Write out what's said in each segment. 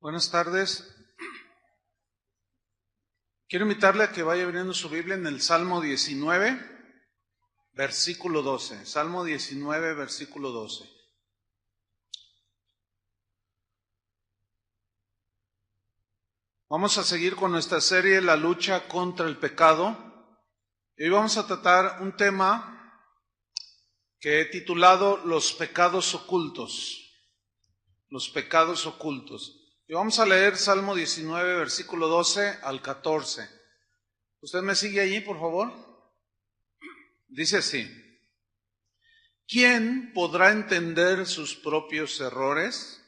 Buenas tardes. Quiero invitarle a que vaya abriendo su Biblia en el Salmo 19, versículo 12. Salmo 19, versículo 12. Vamos a seguir con nuestra serie La lucha contra el pecado. Y hoy vamos a tratar un tema que he titulado Los pecados ocultos. Los pecados ocultos. Y vamos a leer Salmo 19, versículo 12 al 14. ¿Usted me sigue allí, por favor? Dice así: ¿quién podrá entender sus propios errores?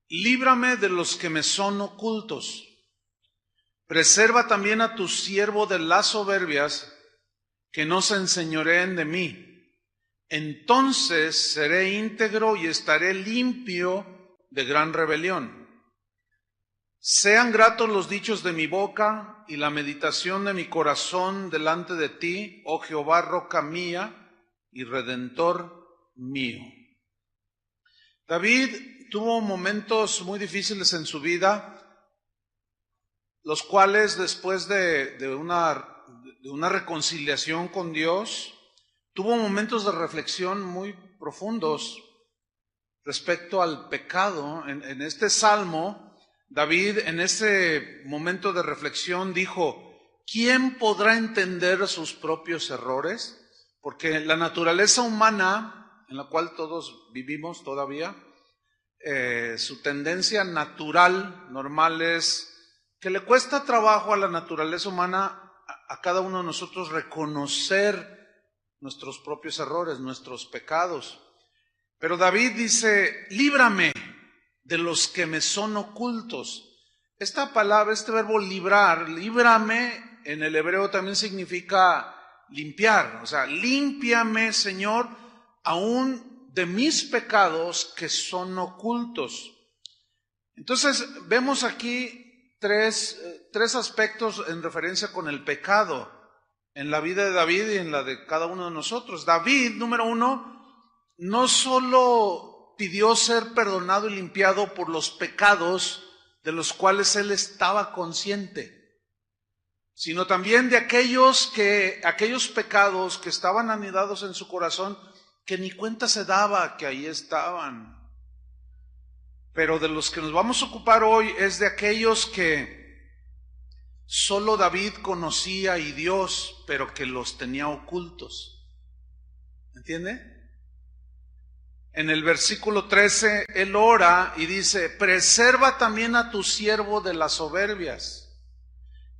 Líbrame de los que me son ocultos. Preserva también a tu siervo de las soberbias, que no se enseñoreen de mí. Entonces seré íntegro y estaré limpio de gran rebelión. Sean gratos los dichos de mi boca y la meditación de mi corazón delante de ti, oh Jehová, roca mía y redentor mío. David tuvo momentos muy difíciles en su vida, los cuales después de una reconciliación con Dios, tuvo momentos de reflexión muy profundos respecto al pecado. En este salmo, David, en ese momento de reflexión, dijo: ¿quién podrá entender sus propios errores? Porque la naturaleza humana, en la cual todos vivimos todavía, su tendencia natural, normal, es que le cuesta trabajo a la naturaleza humana, a cada uno de nosotros, reconocer nuestros propios errores, nuestros pecados. Pero David dice: líbrame de los que me son ocultos. Esta palabra, este verbo librar, líbrame, en el hebreo también significa limpiar. O sea, límpiame, Señor, aún de mis pecados que son ocultos. Entonces, vemos aquí tres aspectos en referencia con el pecado en la vida de David y en la de cada uno de nosotros. David, número uno, no solo pidió ser perdonado y limpiado por los pecados de los cuales él estaba consciente, sino también de aquellos pecados que estaban anidados en su corazón, que ni cuenta se daba que ahí estaban. Pero de los que nos vamos a ocupar hoy es de aquellos que solo David conocía y Dios, pero que los tenía ocultos. ¿Entiende? En el versículo 13, él ora y dice: preserva también a tu siervo de las soberbias,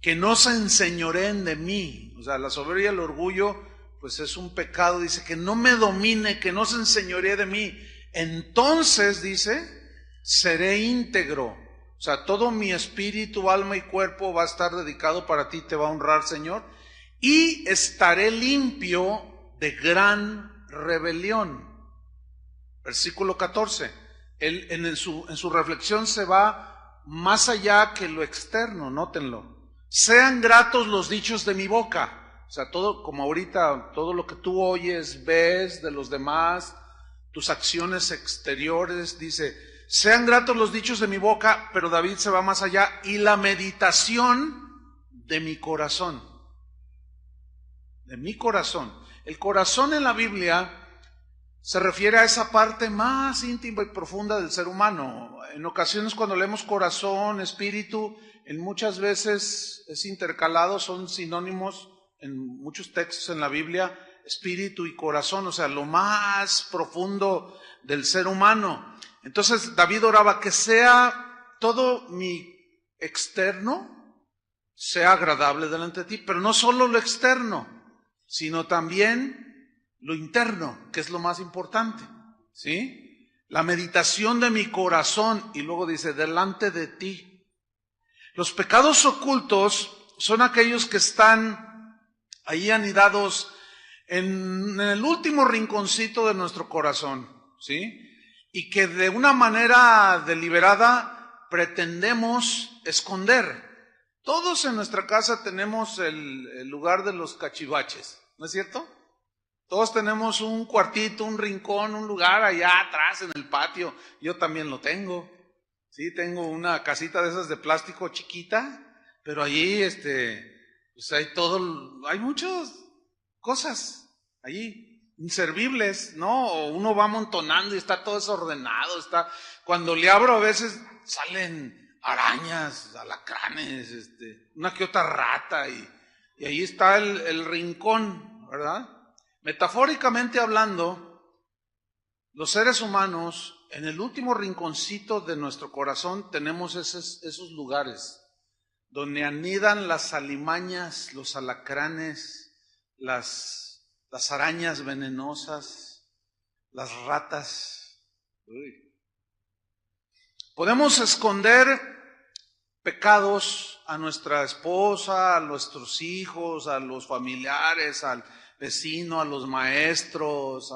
que no se enseñoreen de mí. O sea, la soberbia, el orgullo, pues es un pecado. Dice: que no me domine, que no se enseñoree de mí. Entonces, dice, seré íntegro. O sea, todo mi espíritu, alma y cuerpo va a estar dedicado para ti, te va a honrar, Señor. Y estaré limpio de gran rebelión. Versículo 14, él en su reflexión se va más allá que lo externo, nótenlo. Sean gratos los dichos de mi boca. O sea, todo, como ahorita, todo lo que tú oyes, ves de los demás, tus acciones exteriores, dice: sean gratos los dichos de mi boca, pero David se va más allá, y la meditación de mi corazón. De mi corazón. El corazón en la Biblia se refiere a esa parte más íntima y profunda del ser humano. En ocasiones, cuando leemos corazón, espíritu, en muchas veces es intercalado, son sinónimos en muchos textos en la Biblia, espíritu y corazón, o sea, lo más profundo del ser humano. Entonces David oraba: que sea todo mi externo, sea agradable delante de ti, pero no solo lo externo, sino también lo interno, que es lo más importante, ¿sí? La meditación de mi corazón, y luego dice: delante de ti. Los pecados ocultos son aquellos que están ahí anidados en el último rinconcito de nuestro corazón, ¿sí? Y que de una manera deliberada pretendemos esconder. Todos en nuestra casa tenemos el lugar de los cachivaches, ¿no es cierto? Todos tenemos un cuartito, un rincón, un lugar allá atrás en el patio. Yo también lo tengo, Sí, tengo una casita de esas de plástico chiquita, pero allí, pues hay muchas cosas allí, inservibles, ¿no? O uno va amontonando y está todo desordenado, cuando le abro a veces salen arañas, alacranes, una que otra rata, y ahí está el rincón, ¿verdad? Metafóricamente hablando, los seres humanos, en el último rinconcito de nuestro corazón tenemos esos lugares donde anidan las alimañas, los alacranes, las arañas venenosas, las ratas. Uy. Podemos esconder pecados a nuestra esposa, a nuestros hijos, a los familiares, al vecino, a los maestros,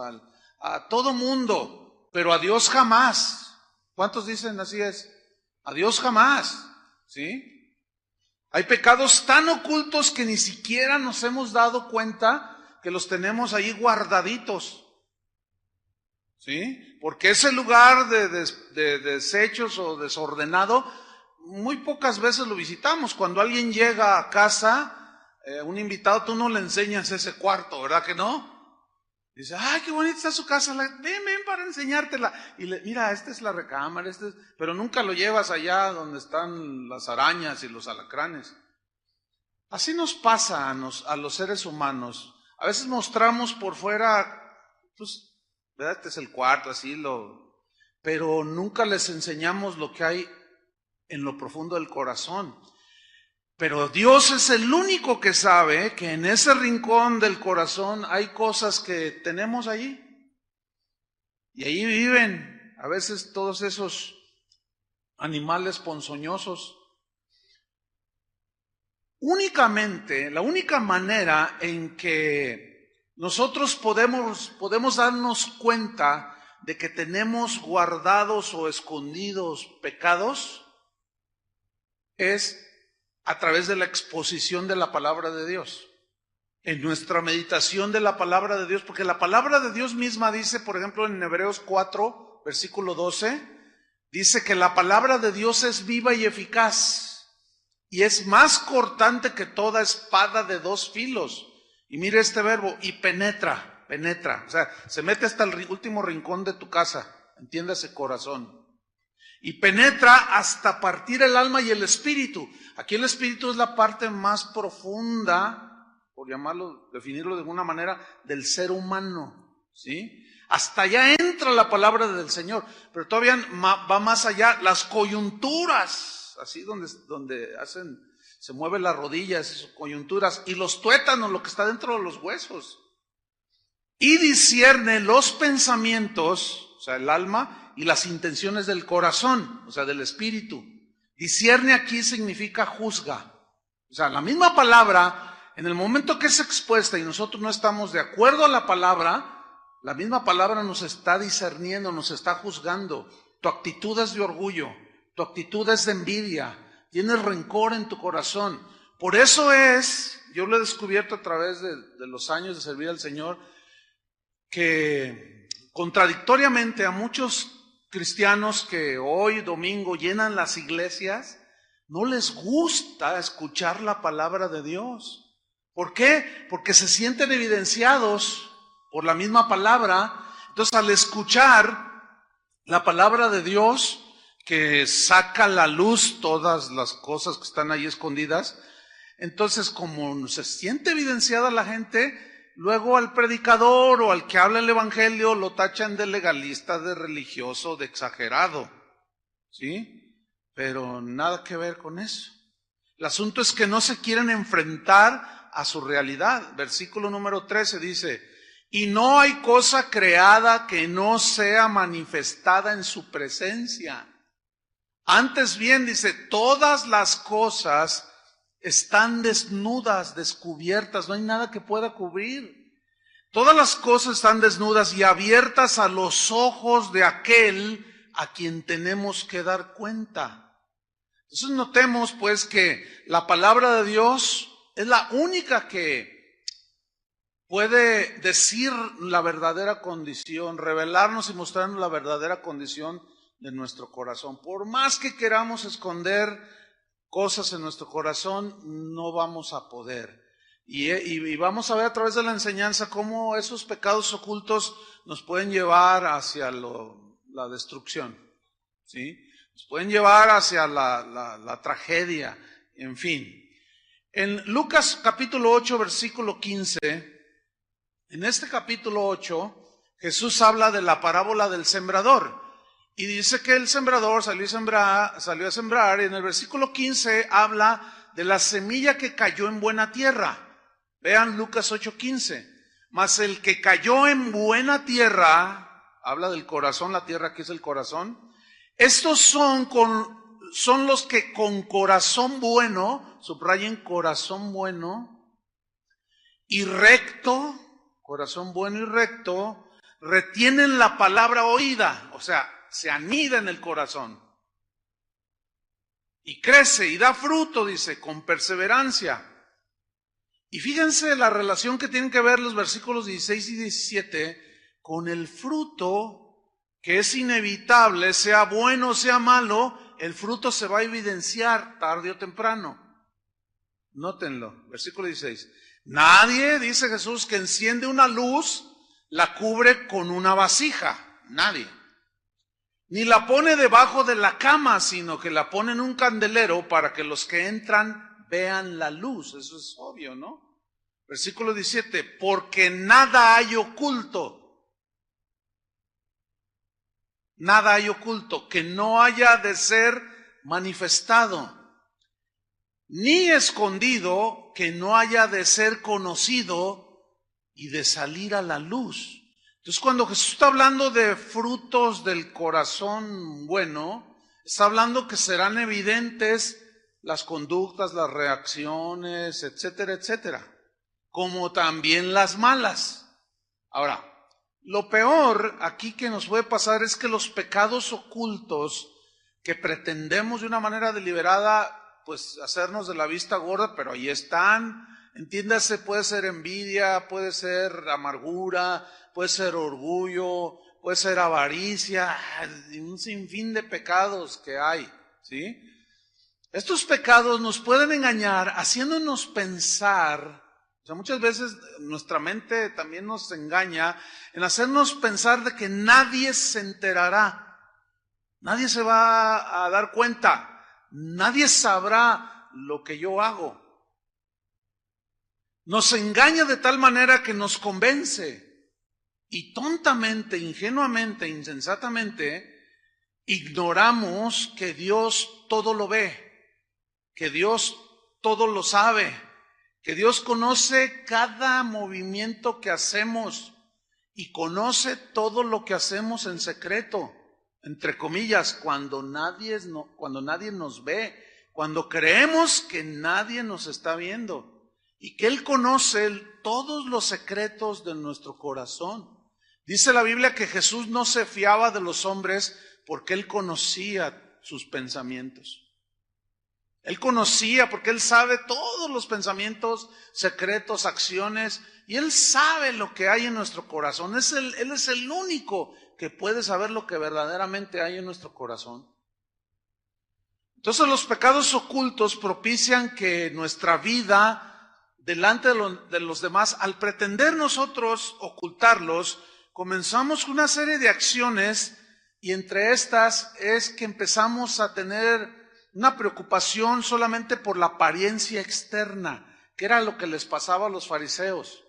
a todo mundo. Pero a Dios jamás. ¿Cuántos dicen así es? A Dios jamás. ¿Sí? Hay pecados tan ocultos que ni siquiera nos hemos dado cuenta que los tenemos ahí guardaditos. ¿Sí? Porque ese lugar de desechos o desordenado, muy pocas veces lo visitamos. Cuando alguien llega a casa, un invitado, tú no le enseñas ese cuarto, ¿verdad que no? Dice, ay, qué bonita está su casa, ven para enseñártela. Y mira, esta es la recámara, pero nunca lo llevas allá donde están las arañas y los alacranes. Así nos pasa a los seres humanos. A veces mostramos por fuera, pues, ¿verdad? Este es el cuarto, pero nunca les enseñamos lo que hay en lo profundo del corazón. Pero Dios es el único que sabe que en ese rincón del corazón hay cosas que tenemos allí. Y ahí viven a veces todos esos animales ponzoñosos. La única manera en que nosotros podemos darnos cuenta de que tenemos guardados o escondidos pecados es a través de la exposición de la palabra de Dios, en nuestra meditación de la palabra de Dios, porque la palabra de Dios misma dice, por ejemplo, en Hebreos 4, versículo 12, dice que la palabra de Dios es viva y eficaz, y es más cortante que toda espada de dos filos. Y mire este verbo, y penetra, o sea, se mete hasta el último rincón de tu casa, entiéndase corazón. Y penetra hasta partir el alma y el espíritu. Aquí el espíritu es la parte más profunda, por definirlo de alguna manera, del ser humano, ¿sí? Hasta allá entra la palabra del Señor, pero todavía va más allá, las coyunturas, así donde se mueven las rodillas, esas coyunturas, y los tuétanos, lo que está dentro de los huesos. Y discierne los pensamientos, o sea, el alma, y las intenciones del corazón, o sea, del espíritu. Discierne aquí significa juzga. O sea, la misma palabra, en el momento que es expuesta y nosotros no estamos de acuerdo a la palabra, la misma palabra nos está discerniendo, nos está juzgando. Tu actitud es de orgullo, tu actitud es de envidia, tienes rencor en tu corazón. Por eso yo lo he descubierto a través de los años de servir al Señor, que contradictoriamente a muchos cristianos que hoy domingo llenan las iglesias, no les gusta escuchar la palabra de Dios. ¿Por qué? Porque se sienten evidenciados por la misma palabra. Entonces, al escuchar la palabra de Dios, que saca a la luz todas las cosas que están ahí escondidas, entonces como se siente evidenciada la gente, luego al predicador o al que habla el evangelio lo tachan de legalista, de religioso, de exagerado, ¿sí? Pero nada que ver con eso. El asunto es que no se quieren enfrentar a su realidad. Versículo número 13 dice, y no hay cosa creada que no sea manifestada en su presencia. Antes bien, dice, todas las cosas están desnudas, descubiertas, no hay nada que pueda cubrir. Todas las cosas están desnudas y abiertas a los ojos de aquel a quien tenemos que dar cuenta. Entonces notemos pues que la palabra de Dios es la única que puede decir la verdadera condición, revelarnos y mostrarnos la verdadera condición de nuestro corazón. Por más que queramos esconder cosas en nuestro corazón, no vamos a poder. Y vamos a ver a través de la enseñanza cómo esos pecados ocultos nos pueden llevar hacia la destrucción, ¿sí? Nos pueden llevar hacia la tragedia, en fin. En Lucas capítulo 8, versículo 15, en este capítulo 8, Jesús habla de la parábola del sembrador. Y dice que el sembrador salió a sembrar, y en el versículo 15 habla de la semilla que cayó en buena tierra. Vean Lucas 8:15. Mas el que cayó en buena tierra, habla del corazón, la tierra que es el corazón. Estos son los que con corazón bueno, subrayen corazón bueno y recto, corazón bueno y recto, retienen la palabra oída, o sea, se anida en el corazón. Y crece y da fruto, dice, con perseverancia. Y fíjense la relación que tienen que ver los versículos 16 y 17 con el fruto, que es inevitable, sea bueno o sea malo, el fruto se va a evidenciar tarde o temprano. Nótenlo, versículo 16. Nadie, dice Jesús, que enciende una luz, la cubre con una vasija. Nadie. Ni la pone debajo de la cama, sino que la pone en un candelero para que los que entran vean la luz. Eso es obvio, ¿no? Versículo 17, porque nada hay oculto. Nada hay oculto que no haya de ser manifestado, ni escondido que no haya de ser conocido y de salir a la luz. Entonces, cuando Jesús está hablando de frutos del corazón bueno, está hablando que serán evidentes las conductas, las reacciones, etcétera, etcétera, como también las malas. Ahora, lo peor aquí que nos puede pasar es que los pecados ocultos que pretendemos de una manera deliberada, pues hacernos de la vista gorda, pero ahí están, entiéndase, puede ser envidia, puede ser amargura, puede ser orgullo, puede ser avaricia, un sinfín de pecados que hay, ¿sí? Estos pecados nos pueden engañar haciéndonos pensar, o sea, muchas veces nuestra mente también nos engaña en hacernos pensar de que nadie se enterará, nadie se va a dar cuenta, nadie sabrá lo que yo hago. Nos engaña de tal manera que nos convence y tontamente, ingenuamente, insensatamente, ignoramos que Dios todo lo ve, que Dios todo lo sabe, que Dios conoce cada movimiento que hacemos y conoce todo lo que hacemos en secreto, entre comillas, cuando nadie nos ve, cuando creemos que nadie nos está viendo y que Él conoce todos los secretos de nuestro corazón. Dice la Biblia que Jesús no se fiaba de los hombres porque Él conocía sus pensamientos. Él conocía porque Él sabe todos los pensamientos secretos, acciones, y Él sabe lo que hay en nuestro corazón. Él es el único que puede saber lo que verdaderamente hay en nuestro corazón. Entonces los pecados ocultos propician que nuestra vida delante de los demás, al pretender nosotros ocultarlos, comenzamos una serie de acciones, y entre estas es que empezamos a tener una preocupación solamente por la apariencia externa, que era lo que les pasaba a los fariseos.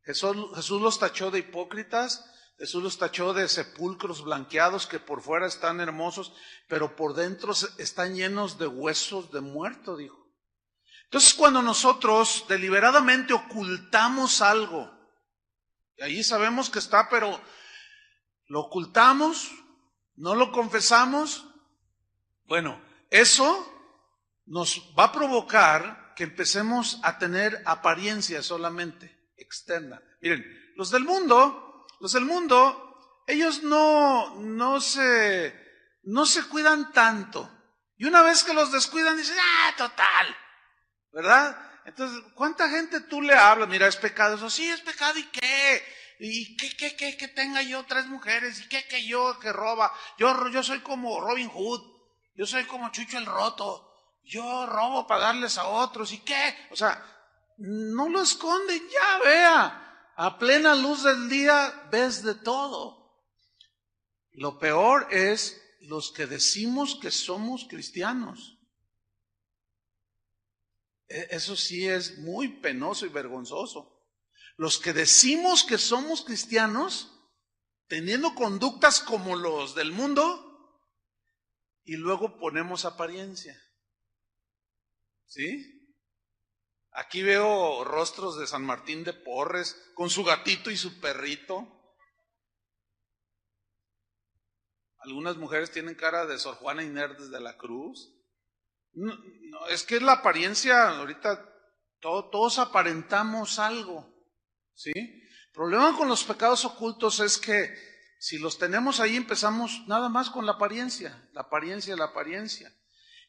Jesús los tachó de hipócritas, Jesús los tachó de sepulcros blanqueados que por fuera están hermosos, pero por dentro están llenos de huesos de muerto, dijo. Entonces, cuando nosotros deliberadamente ocultamos algo, y ahí sabemos que está, pero lo ocultamos, no lo confesamos, bueno, eso nos va a provocar que empecemos a tener apariencia solamente externa. Miren, los del mundo, ellos no se cuidan tanto. Y una vez que los descuidan, dicen, total, ¿verdad? Entonces, ¿cuánta gente tú le hablas? Mira, es pecado, eso sí es pecado, ¿y qué? y que tenga yo 3 mujeres, y que yo que roba, yo soy como Robin Hood, yo soy como Chucho el Roto, yo robo para darles a otros, y qué, o sea, no lo esconden, ya vea, a plena luz del día ves de todo. Lo peor es los que decimos que somos cristianos. Eso sí es muy penoso y vergonzoso. Los que decimos que somos cristianos, teniendo conductas como los del mundo, y luego ponemos apariencia. ¿Sí? Aquí veo rostros de San Martín de Porres, con su gatito y su perrito. Algunas mujeres tienen cara de Sor Juana Inés de la Cruz. No, es que es la apariencia, ahorita todos aparentamos algo, ¿sí? El problema con los pecados ocultos es que si los tenemos ahí empezamos nada más con la apariencia.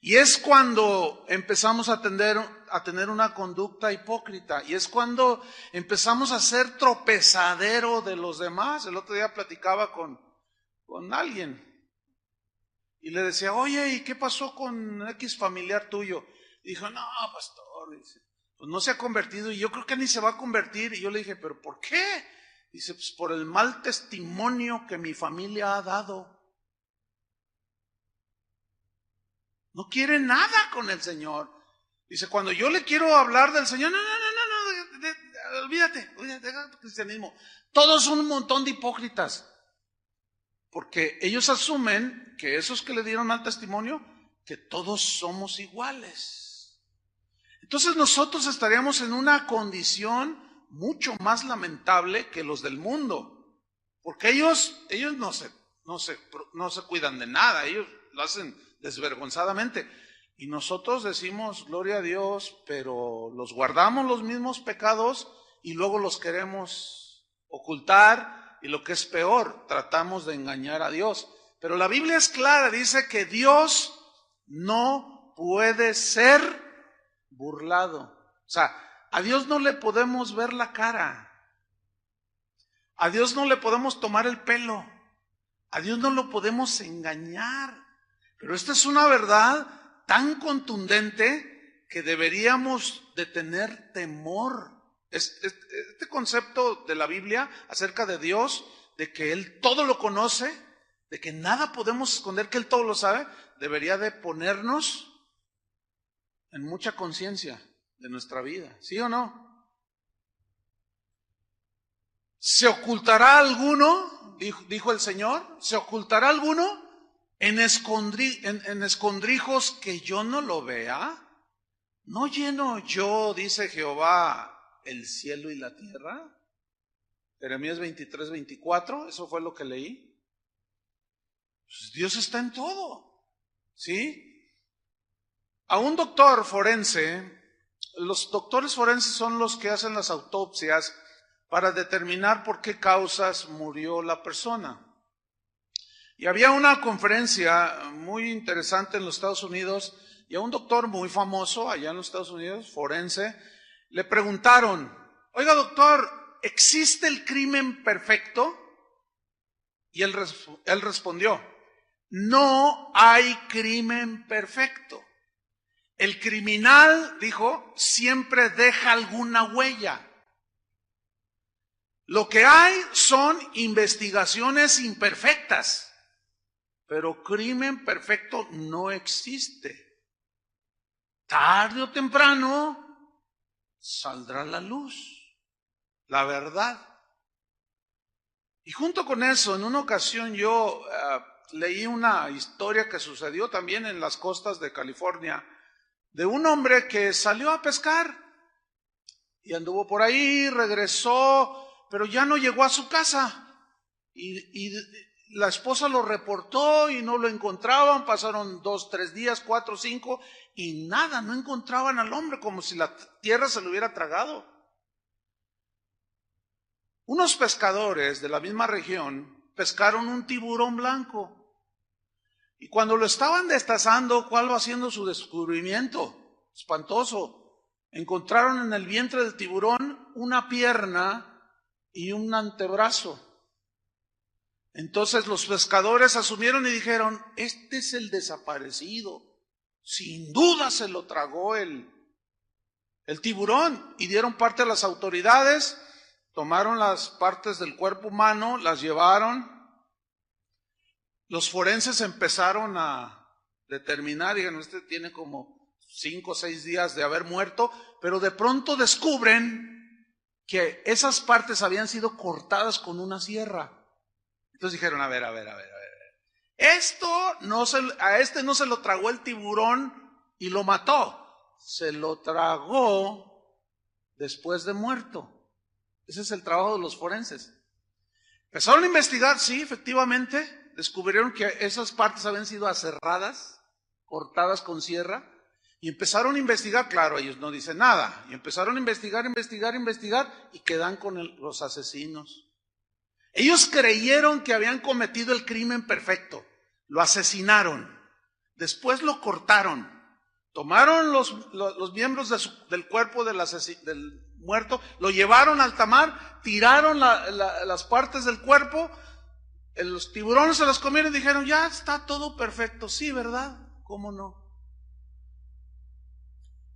Y es cuando empezamos a tener una conducta hipócrita, y es cuando empezamos a ser tropezadero de los demás. El otro día platicaba con alguien. Y le decía, oye, ¿y qué pasó con X familiar tuyo? Y dijo, no, pastor, dice, pues no se ha convertido y yo creo que ni se va a convertir. Y yo le dije, ¿pero por qué? Dice, pues por el mal testimonio que mi familia ha dado. No quiere nada con el Señor. Dice, cuando yo le quiero hablar del Señor, no, olvídate del cristianismo. Todos son un montón de hipócritas. Porque ellos asumen que esos que le dieron mal testimonio, que todos somos iguales. Entonces nosotros estaríamos en una condición mucho más lamentable que los del mundo. Porque ellos no se cuidan de nada, ellos lo hacen desvergonzadamente. Y nosotros decimos, gloria a Dios, pero los guardamos los mismos pecados y luego los queremos ocultar. Y lo que es peor, tratamos de engañar a Dios. Pero la Biblia es clara, dice que Dios no puede ser burlado. O sea, a Dios no le podemos ver la cara. A Dios no le podemos tomar el pelo. A Dios no lo podemos engañar. Pero esta es una verdad tan contundente que deberíamos de tener temor. Este concepto de la Biblia acerca de Dios, de que Él todo lo conoce, de que nada podemos esconder, que Él todo lo sabe, debería de ponernos en mucha conciencia de nuestra vida, ¿sí o no? ¿Se ocultará alguno, dijo el Señor, se ocultará alguno en escondrijos que yo no lo vea? ¿No lleno yo, dice Jehová, el cielo y la tierra? Jeremías 23, 24, eso fue lo que leí. Pues Dios está en todo, ¿sí? A un doctor forense, los doctores forenses son los que hacen las autopsias para determinar por qué causas murió la persona. Y había una conferencia muy interesante en los Estados Unidos, y a un doctor muy famoso allá en los Estados Unidos, forense, le preguntaron, oiga doctor, ¿existe el crimen perfecto? Y él respondió, no hay crimen perfecto. El criminal, dijo, siempre deja alguna huella. Lo que hay son investigaciones imperfectas, pero crimen perfecto no existe. Tarde o temprano saldrá la luz, la verdad. Y junto con eso, en una ocasión yo leí una historia que sucedió también en las costas de California, de un hombre que salió a pescar y anduvo por ahí, regresó, pero ya no llegó a su casa. Y la esposa lo reportó y no lo encontraban, pasaron 2, 3 días, 4, 5, y nada, no encontraban al hombre, como si la tierra se lo hubiera tragado. Unos pescadores de la misma región pescaron un tiburón blanco. Y cuando lo estaban destazando, ¿cuál va siendo su descubrimiento? Espantoso. Encontraron en el vientre del tiburón una pierna y un antebrazo. Entonces los pescadores asumieron y dijeron, este es el desaparecido. Sin duda se lo tragó el tiburón. Y dieron parte a las autoridades, tomaron las partes del cuerpo humano, las llevaron. Los forenses empezaron a determinar, dijeron, este tiene como 5 o 6 días de haber muerto, pero de pronto descubren que esas partes habían sido cortadas con una sierra. Entonces dijeron, a ver. A este no se lo tragó el tiburón y lo mató. Se lo tragó después de muerto. Ese es el trabajo de los forenses. Empezaron a investigar, sí, efectivamente, descubrieron que esas partes habían sido aserradas, cortadas con sierra, y empezaron a investigar, claro, ellos no dicen nada, y empezaron a investigar, y quedan con los asesinos. Ellos creyeron que habían cometido el crimen perfecto, lo asesinaron, después lo cortaron, tomaron los miembros del cuerpo del muerto, lo llevaron al alta mar, tiraron las partes del cuerpo, los tiburones se las comieron y dijeron, ya está todo perfecto. Sí, ¿verdad? ¿Cómo no?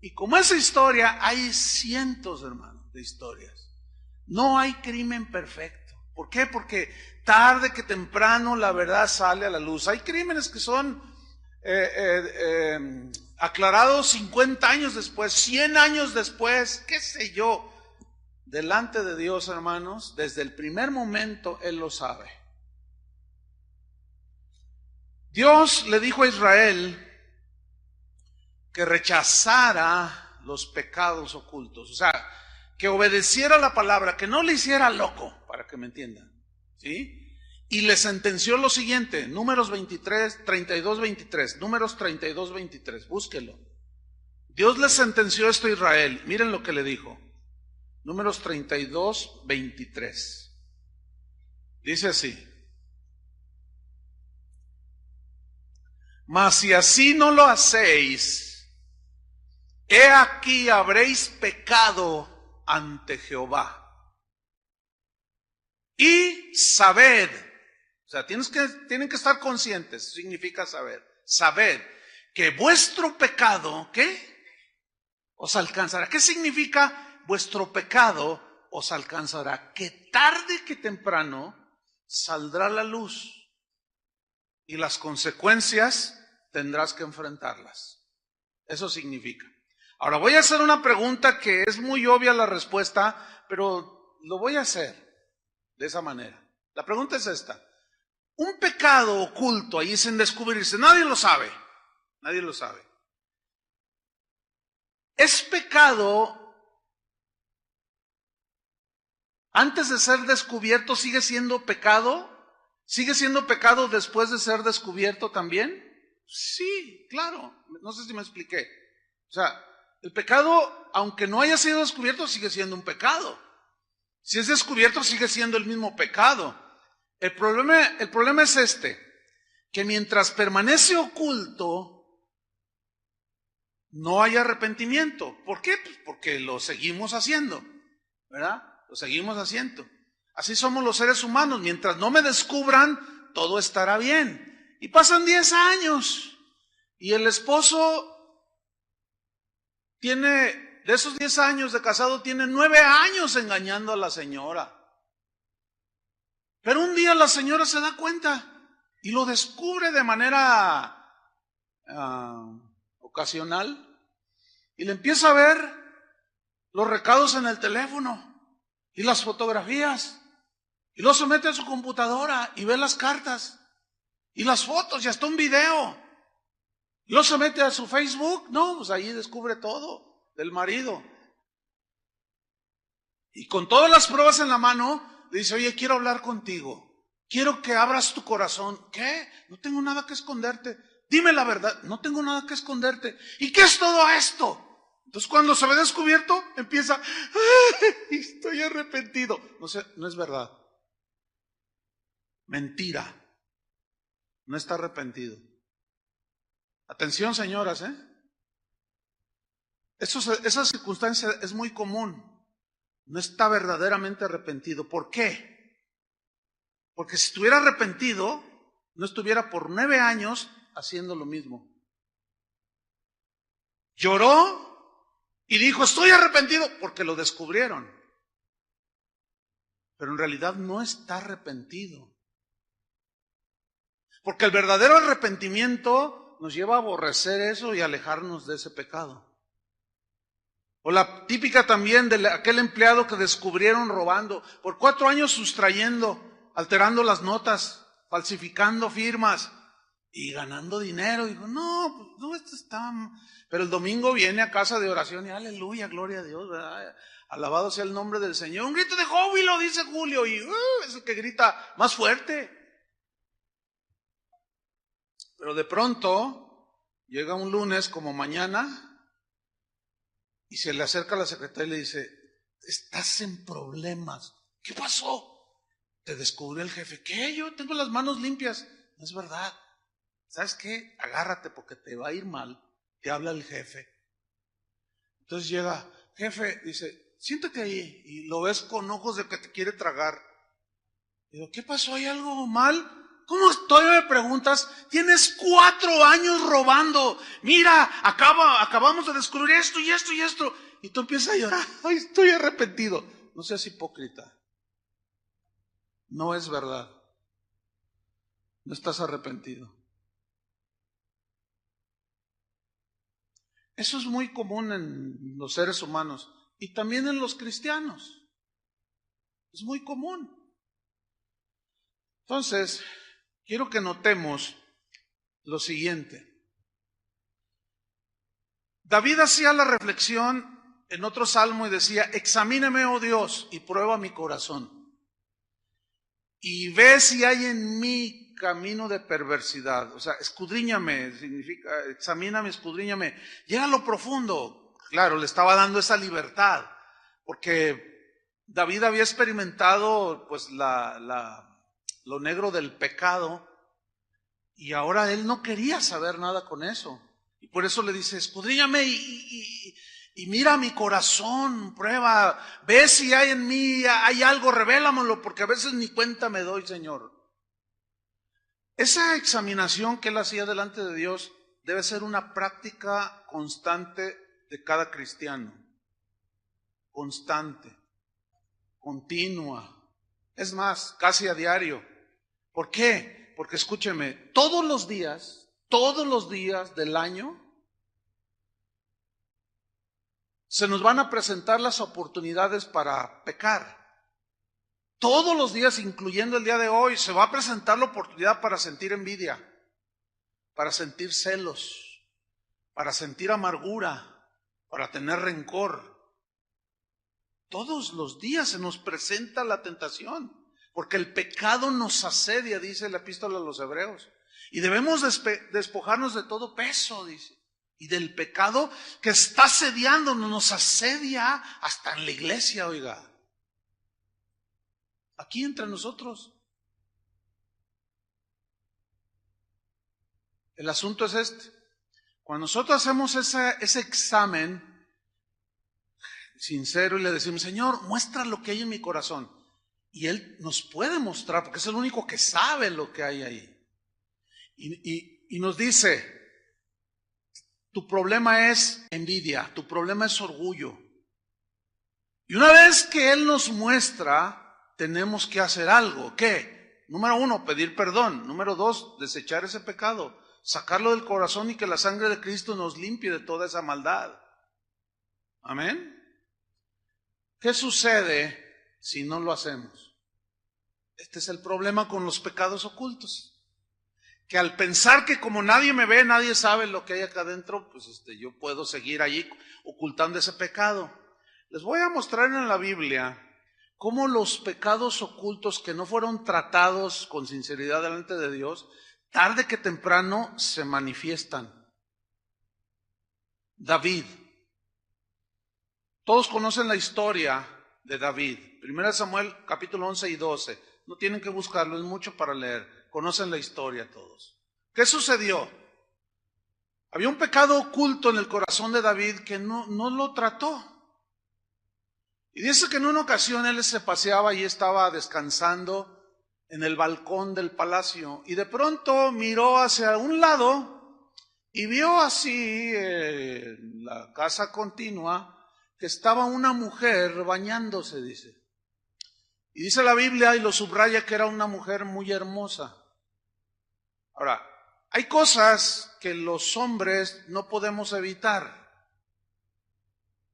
Y como esa historia, hay cientos, hermanos, de historias. No hay crimen perfecto. ¿Por qué? Porque tarde que temprano la verdad sale a la luz. Hay crímenes que son aclarados 50 años después, 100 años después, qué sé yo. Delante de Dios, hermanos, desde el primer momento Él lo sabe. Dios le dijo a Israel que rechazara los pecados ocultos, o sea, que obedeciera la palabra, que no le hiciera loco, para que me entiendan, ¿sí? Y le sentenció lo siguiente, Números 32-23, Números 32-23, búsquelo. Dios le sentenció esto a Israel, miren lo que le dijo, Números 32-23, dice así. Mas si así no lo hacéis, he aquí habréis pecado ante Jehová. Y sabed, o sea, tienen que estar conscientes, significa saber. Sabed que vuestro pecado, ¿qué? Os alcanzará. ¿Qué significa vuestro pecado os alcanzará? Que tarde que temprano saldrá la luz y las consecuencias tendrás que enfrentarlas. Eso significa. Ahora voy a hacer una pregunta que es muy obvia la respuesta, pero lo voy a hacer de esa manera. La pregunta es esta. Un pecado oculto ahí sin descubrirse, nadie lo sabe. Nadie lo sabe. ¿Es pecado antes de ser descubierto sigue siendo pecado? ¿Sigue siendo pecado después de ser descubierto también? Sí, claro. No sé si me expliqué. O sea, el pecado, aunque no haya sido descubierto, sigue siendo un pecado. Si es descubierto, sigue siendo el mismo pecado. El problema es que mientras permanece oculto, no hay arrepentimiento. ¿Por qué? Pues porque lo seguimos haciendo, ¿verdad? Lo seguimos haciendo. Así somos los seres humanos. Mientras no me descubran, todo estará bien. Y pasan 10 años. Y el esposo de esos 10 años de casado, tiene 9 años engañando a la señora. Pero un día la señora se da cuenta y lo descubre de manera ocasional. Y le empieza a ver los recados en el teléfono y las fotografías. Y luego se mete a su computadora y ve las cartas y las fotos y hasta un video. Y luego se mete a su Facebook, no, pues ahí descubre todo del marido. Y con todas las pruebas en la mano, le dice, oye, quiero hablar contigo. Quiero que abras tu corazón. ¿Qué? No tengo nada que esconderte. Dime la verdad, no tengo nada que esconderte. ¿Y qué es todo esto? Entonces cuando se ve descubierto, empieza, estoy arrepentido. No es verdad. Mentira. No está arrepentido. Atención, señoras, Esa circunstancia es muy común. no está verdaderamente arrepentido. ¿Por qué? Porque si estuviera arrepentido, no estuviera por 9 años haciendo lo mismo. Lloró y dijo, estoy arrepentido, porque lo descubrieron. Pero en realidad no está arrepentido. Porque el verdadero arrepentimiento nos lleva a aborrecer eso y alejarnos de ese pecado. O la típica también de aquel empleado que descubrieron robando, por 4 años sustrayendo, alterando las notas, falsificando firmas y ganando dinero. Y digo, no, esto está... Pero el domingo viene a casa de oración y aleluya, gloria a Dios, ¿verdad? Alabado sea el nombre del Señor. Un grito de júbilo, dice Julio, y es el que grita más fuerte. Pero de pronto llega un lunes como mañana y se le acerca a la secretaria y le dice, estás en problemas. ¿Qué pasó? Te descubrió el jefe. ¿Qué? Yo tengo las manos limpias. No es verdad. ¿Sabes qué? Agárrate porque te va a ir mal. Te habla el jefe. Entonces llega, jefe, dice, siéntate ahí. Y lo ves con ojos de que te quiere tragar. Digo, ¿qué pasó? ¿Hay algo mal? ¿Cómo todavía me preguntas? Tienes 4 años robando. Mira, acabamos de descubrir esto y esto y esto. Y tú empiezas a llorar. Ay, estoy arrepentido. No seas hipócrita. No es verdad. No estás arrepentido. Eso es muy común en los seres humanos y también en los cristianos. Es muy común. Entonces, quiero que notemos lo siguiente. David hacía la reflexión en otro salmo y decía, examíname, oh Dios, y prueba mi corazón. Y ve si hay en mí camino de perversidad. O sea, escudriñame, significa, examíname, escudriñame. Llega a lo profundo. Claro, le estaba dando esa libertad, porque David había experimentado pues lo negro del pecado y ahora él no quería saber nada con eso. Y por eso le dice, escudriñame y mira mi corazón, prueba, ve si hay en mí, hay algo, revélamelo, porque a veces ni cuenta me doy, Señor. Esa examinación que él hacía delante de Dios debe ser una práctica constante de cada cristiano. Constante, continua. Es más, casi a diario. ¿Por qué? Porque escúcheme, todos los días del año, se nos van a presentar las oportunidades para pecar. Todos los días, incluyendo el día de hoy, se va a presentar la oportunidad para sentir envidia, para sentir celos, para sentir amargura, para tener rencor. Todos los días se nos presenta la tentación, porque el pecado nos asedia, dice la epístola a los Hebreos. Y debemos despojarnos de todo peso, dice. Y del pecado que está asediándonos, nos asedia hasta en la iglesia, oiga. Aquí entre nosotros. El asunto es este. Cuando nosotros hacemos ese examen sincero y le decimos, Señor, muestra lo que hay en mi corazón. Y Él nos puede mostrar, porque es el único que sabe lo que hay ahí. Y nos dice, tu problema es envidia, tu problema es orgullo. Y una vez que Él nos muestra, tenemos que hacer algo. ¿Qué? Número 1, pedir perdón. Número 2, desechar ese pecado, sacarlo del corazón y que la sangre de Cristo nos limpie de toda esa maldad. Amén. ¿Qué sucede si no lo hacemos? Este es el problema con los pecados ocultos. Que al pensar que como nadie me ve, nadie sabe lo que hay acá adentro, pues yo puedo seguir allí ocultando ese pecado. Les voy a mostrar en la Biblia cómo los pecados ocultos que no fueron tratados con sinceridad delante de Dios, tarde que temprano se manifiestan. David. Todos conocen la historia de David. 1 Samuel capítulo 11 y 12. No tienen que buscarlo, es mucho para leer. Conocen la historia todos. ¿Qué sucedió? Había un pecado oculto en el corazón de David que no lo trató. Y dice que en una ocasión él se paseaba y estaba descansando en el balcón del palacio y de pronto miró hacia un lado y vio así en la casa continua que estaba una mujer bañándose, dice. Y dice la Biblia y lo subraya que era una mujer muy hermosa. Ahora, hay cosas que los hombres no podemos evitar.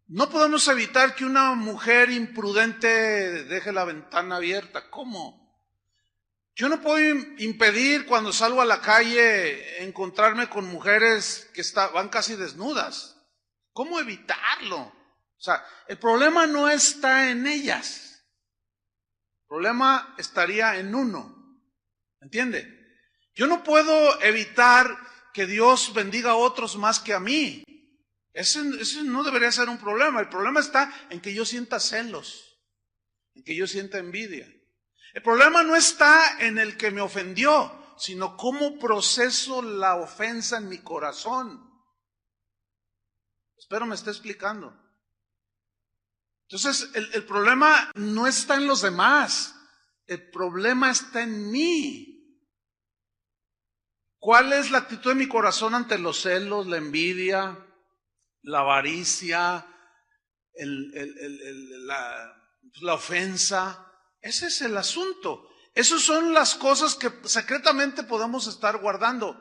No podemos evitar que una mujer imprudente deje la ventana abierta. ¿Cómo? Yo no puedo impedir cuando salgo a la calle encontrarme con mujeres que van casi desnudas. ¿Cómo evitarlo? O sea, el problema no está en ellas. El problema estaría en uno. ¿Entiende? Yo no puedo evitar que Dios bendiga a otros más que a mí. Ese no debería ser un problema. El problema está en que yo sienta celos, en que yo sienta envidia. El problema no está en el que me ofendió, sino cómo proceso la ofensa en mi corazón. Espero me esté explicando. Entonces, el problema no está en los demás. El problema está en mí. ¿Cuál es la actitud de mi corazón ante los celos, la envidia, la avaricia, la ofensa? Ese es el asunto. Esas son las cosas que secretamente podemos estar guardando.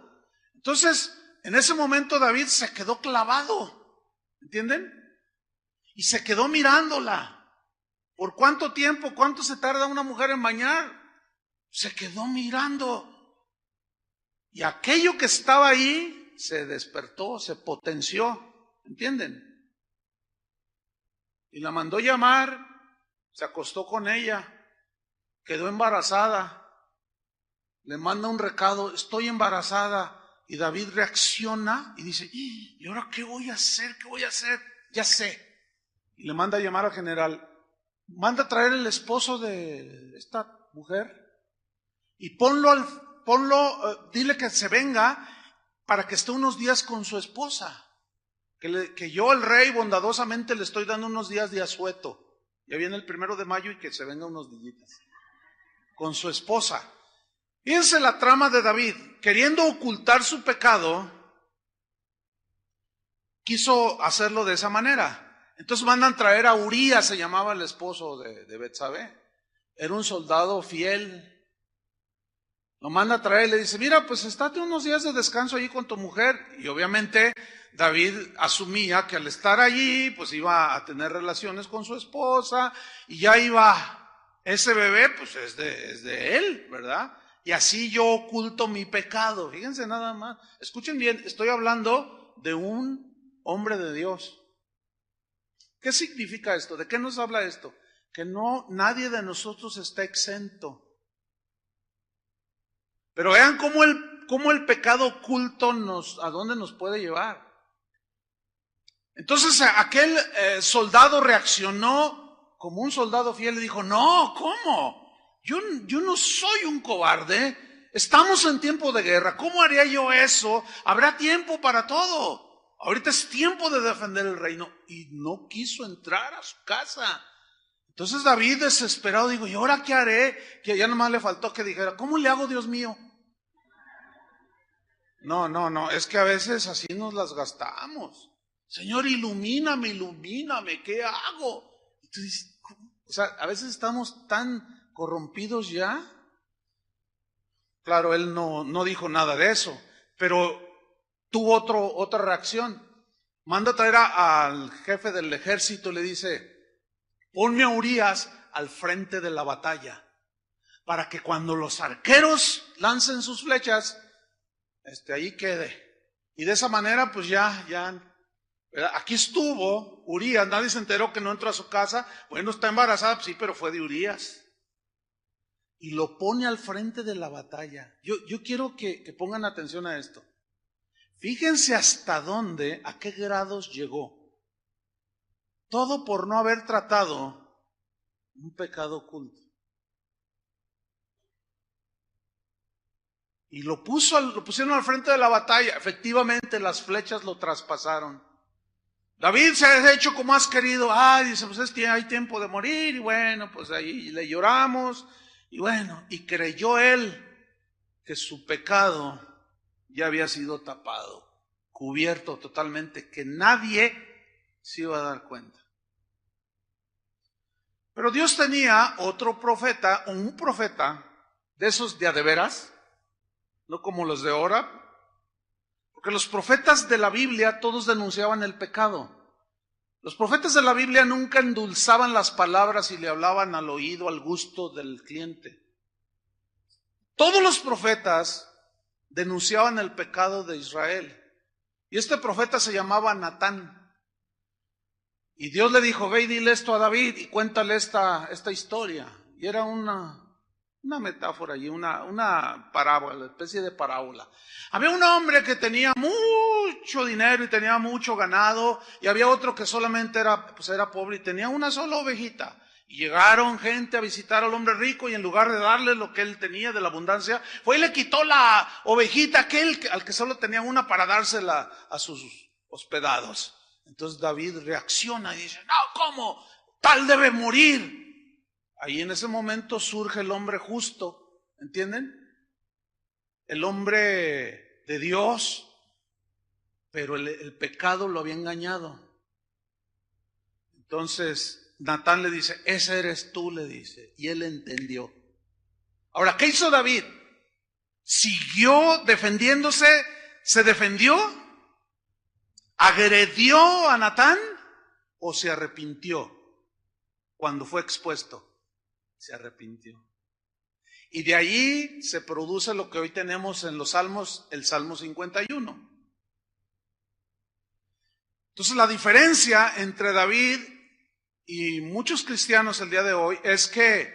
Entonces, en ese momento David se quedó clavado, ¿entienden? Y se quedó mirándola. ¿Por cuánto tiempo? ¿Cuánto se tarda una mujer en bañar? Se quedó mirando. Y aquello que estaba ahí se despertó, se potenció, ¿entienden? Y la mandó llamar, se acostó con ella, quedó embarazada, le manda un recado, estoy embarazada, y David reacciona y dice, ¿y ahora qué voy a hacer? ¿Qué voy a hacer? Ya sé. Y le manda a llamar al general, manda a traer el esposo de esta mujer y dile que se venga para que esté unos días con su esposa, que yo el rey bondadosamente le estoy dando unos días de asueto, ya viene el 1 de mayo y que se venga unos días con su esposa. Fíjense la trama de David, queriendo ocultar su pecado, quiso hacerlo de esa manera. Entonces mandan traer a Urías, se llamaba el esposo de Betsabé, era un soldado fiel. Lo manda a traer y le dice, mira, pues estate unos días de descanso allí con tu mujer. Y obviamente David asumía que al estar allí, pues iba a tener relaciones con su esposa y ya iba, ese bebé pues es de él, ¿verdad? Y así yo oculto mi pecado. Fíjense nada más. Escuchen bien, estoy hablando de un hombre de Dios. ¿Qué significa esto? ¿De qué nos habla esto? Que nadie de nosotros está exento. Pero vean cómo el pecado oculto ¿a dónde nos puede llevar? Entonces aquel soldado reaccionó como un soldado fiel y dijo, no, ¿cómo? Yo no soy un cobarde, estamos en tiempo de guerra, ¿cómo haría yo eso? Habrá tiempo para todo, ahorita es tiempo de defender el reino. Y no quiso entrar a su casa. Entonces David desesperado dijo, ¿y ahora qué haré? Que ya nomás le faltó que dijera, ¿cómo le hago, Dios mío? No, es que a veces así nos las gastamos. Señor, ilumíname, ¿qué hago? Entonces, o sea, a veces estamos tan corrompidos ya. Claro, él no dijo nada de eso, pero tuvo otra reacción. Manda a traer al jefe del ejército y le dice, ponme a Urías al frente de la batalla, para que cuando los arqueros lancen sus flechas, ahí quede. Y de esa manera, pues ya, aquí estuvo Urías, nadie se enteró que no entró a su casa. Bueno, está embarazada, pues sí, pero fue de Urías. Y lo pone al frente de la batalla. Yo quiero que pongan atención a esto. Fíjense hasta dónde, a qué grados llegó. Todo por no haber tratado un pecado oculto. Y lo pusieron al frente de la batalla. Efectivamente, las flechas lo traspasaron. David se ha hecho como has querido. Dice, pues hay tiempo de morir. Y bueno, pues ahí le lloramos. Y bueno, y creyó él que su pecado ya había sido tapado, cubierto totalmente, que nadie se iba a dar cuenta. Pero Dios tenía otro profeta, o un profeta de esos de a de veras, no como los de ahora, porque los profetas de la Biblia todos denunciaban el pecado. Los profetas de la Biblia nunca endulzaban las palabras y le hablaban al oído, al gusto del cliente. Todos los profetas denunciaban el pecado de Israel. Y este profeta se llamaba Natán. Y Dios le dijo, ve y dile esto a David y cuéntale esta historia. Y era una metáfora y una parábola, especie de parábola. Había un hombre que tenía mucho dinero y tenía mucho ganado, y había otro que solamente era pobre y tenía una sola ovejita. Y llegaron gente a visitar al hombre rico, y en lugar de darle lo que él tenía de la abundancia, fue y le quitó la ovejita al que solo tenía una para dársela a sus hospedados. Entonces David reacciona y dice, no, ¿cómo? Tal debe morir. Ahí en ese momento surge el hombre justo, ¿entienden? El hombre de Dios, pero el pecado lo había engañado. Entonces Natán le dice, ese eres tú, le dice, y él entendió. Ahora, ¿qué hizo David? ¿Siguió defendiéndose? ¿Se defendió? ¿Agredió a Natán o se arrepintió cuando fue expuesto? Se arrepintió. Y de ahí se produce lo que hoy tenemos en los Salmos, el Salmo 51. Entonces la diferencia entre David y muchos cristianos el día de hoy es que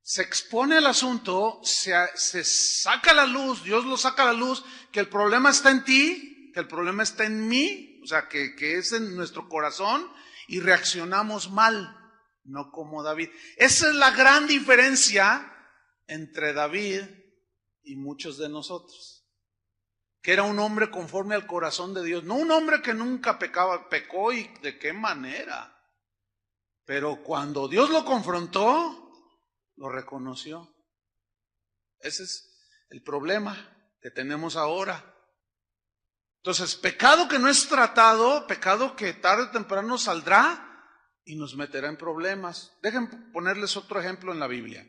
se expone el asunto, se saca a la luz, Dios lo saca a la luz, que el problema está en ti, que el problema está en mí, o sea, que es en nuestro corazón, y reaccionamos mal, no como David. Esa es la gran diferencia entre David y muchos de nosotros, que era un hombre conforme al corazón de Dios, no un hombre que nunca pecó y de qué manera, pero cuando Dios lo confrontó, lo reconoció. Ese es el problema que tenemos ahora. Entonces, pecado que no es tratado, pecado que tarde o temprano saldrá y nos meterá en problemas. Dejen ponerles otro ejemplo en la Biblia.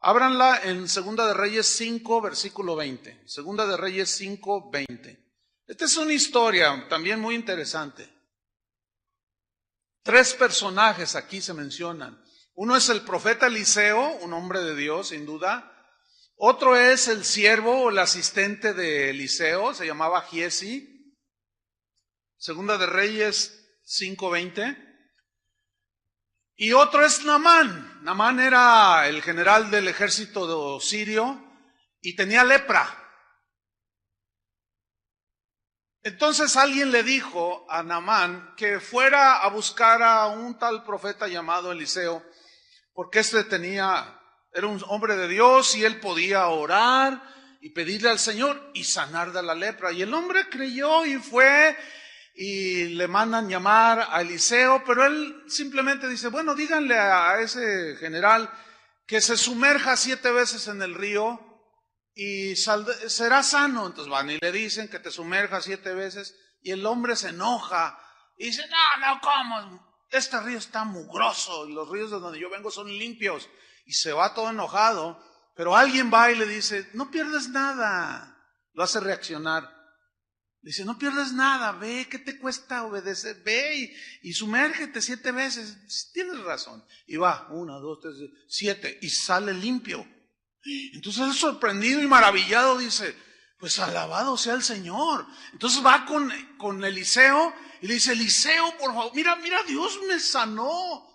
Ábranla en Segunda de Reyes 5, versículo 20. Segunda de Reyes 5, 20. Esta es una historia también muy interesante. 3 personajes aquí se mencionan. Uno es el profeta Eliseo, un hombre de Dios, sin duda. Otro es el siervo o el asistente de Eliseo, se llamaba Giesi. Segunda de Reyes 5:20. Y otro es Naamán. Naamán era el general del ejército sirio y tenía lepra. Entonces alguien le dijo a Naamán que fuera a buscar a un tal profeta llamado Eliseo, porque era un hombre de Dios y él podía orar y pedirle al Señor y sanar de la lepra. Y el hombre creyó y fue, y le mandan llamar a Eliseo, pero él simplemente dice, bueno, díganle a ese general que se sumerja 7 veces en el río y será sano. Entonces van y le dicen que te sumerja 7 veces, y el hombre se enoja y dice, no, ¿cómo? Este río está mugroso y los ríos de donde yo vengo son limpios. Y se va todo enojado, pero alguien va y le dice, no pierdes nada. Lo hace reaccionar. Dice, no pierdes nada, ve, ¿qué te cuesta obedecer? Ve y sumérgete 7 veces. Tienes razón. Y va, 1, 2, 3, 7, y sale limpio. Entonces él, sorprendido y maravillado, dice, pues alabado sea el Señor. Entonces va con Eliseo y le dice, Eliseo, por favor, mira, Dios me sanó.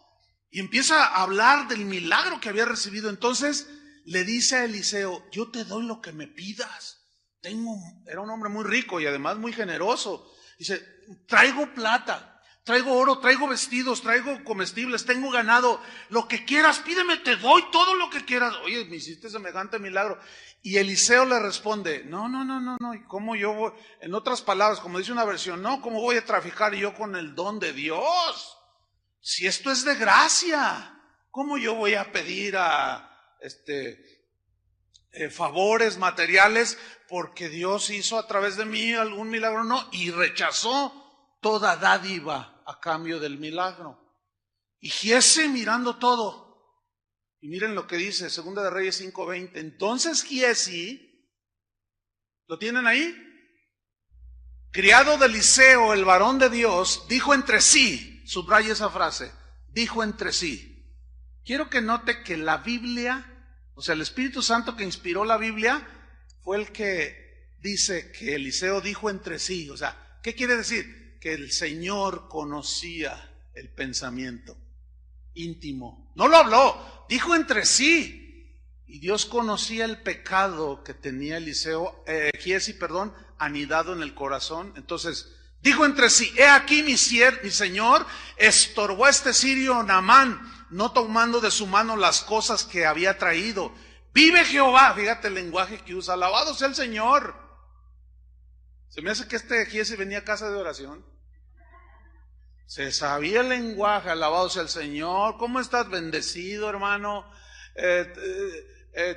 Y empieza a hablar del milagro que había recibido. Entonces le dice a Eliseo, yo te doy lo que me pidas. Era un hombre muy rico y además muy generoso. Dice, traigo plata, traigo oro, traigo vestidos, traigo comestibles, tengo ganado, lo que quieras, pídeme, te doy todo lo que quieras. Oye, me hiciste semejante milagro. Y Eliseo le responde, no, ¿y cómo yo voy? En otras palabras, como dice una versión, no, ¿cómo voy a traficar yo con el don de Dios? Si esto es de gracia, ¿cómo yo voy a pedir favores materiales porque Dios hizo a través de mí algún milagro? No, y rechazó toda dádiva a cambio del milagro. Y Giezi mirando todo, y miren lo que dice, Segunda de Reyes 5:20. Entonces Giezi, ¿lo tienen ahí? Criado de Eliseo, el varón de Dios, dijo entre sí, subraya esa frase, dijo entre sí. Quiero que note que la Biblia, o sea, el Espíritu Santo que inspiró la Biblia, fue el que dice que Eliseo dijo entre sí. O sea, ¿qué quiere decir? Que el Señor conocía el pensamiento íntimo. No lo habló, dijo entre sí. Y Dios conocía el pecado que tenía Giezi, anidado en el corazón. Entonces, dijo entre sí, he aquí mi señor estorbó a este sirio Naamán, no tomando de su mano las cosas que había traído. Vive Jehová, fíjate el lenguaje que usa, alabado sea el Señor. Se me hace que Giezi venía a casa de oración. Se sabía el lenguaje, alabado sea el Señor. ¿Cómo estás? Bendecido, hermano.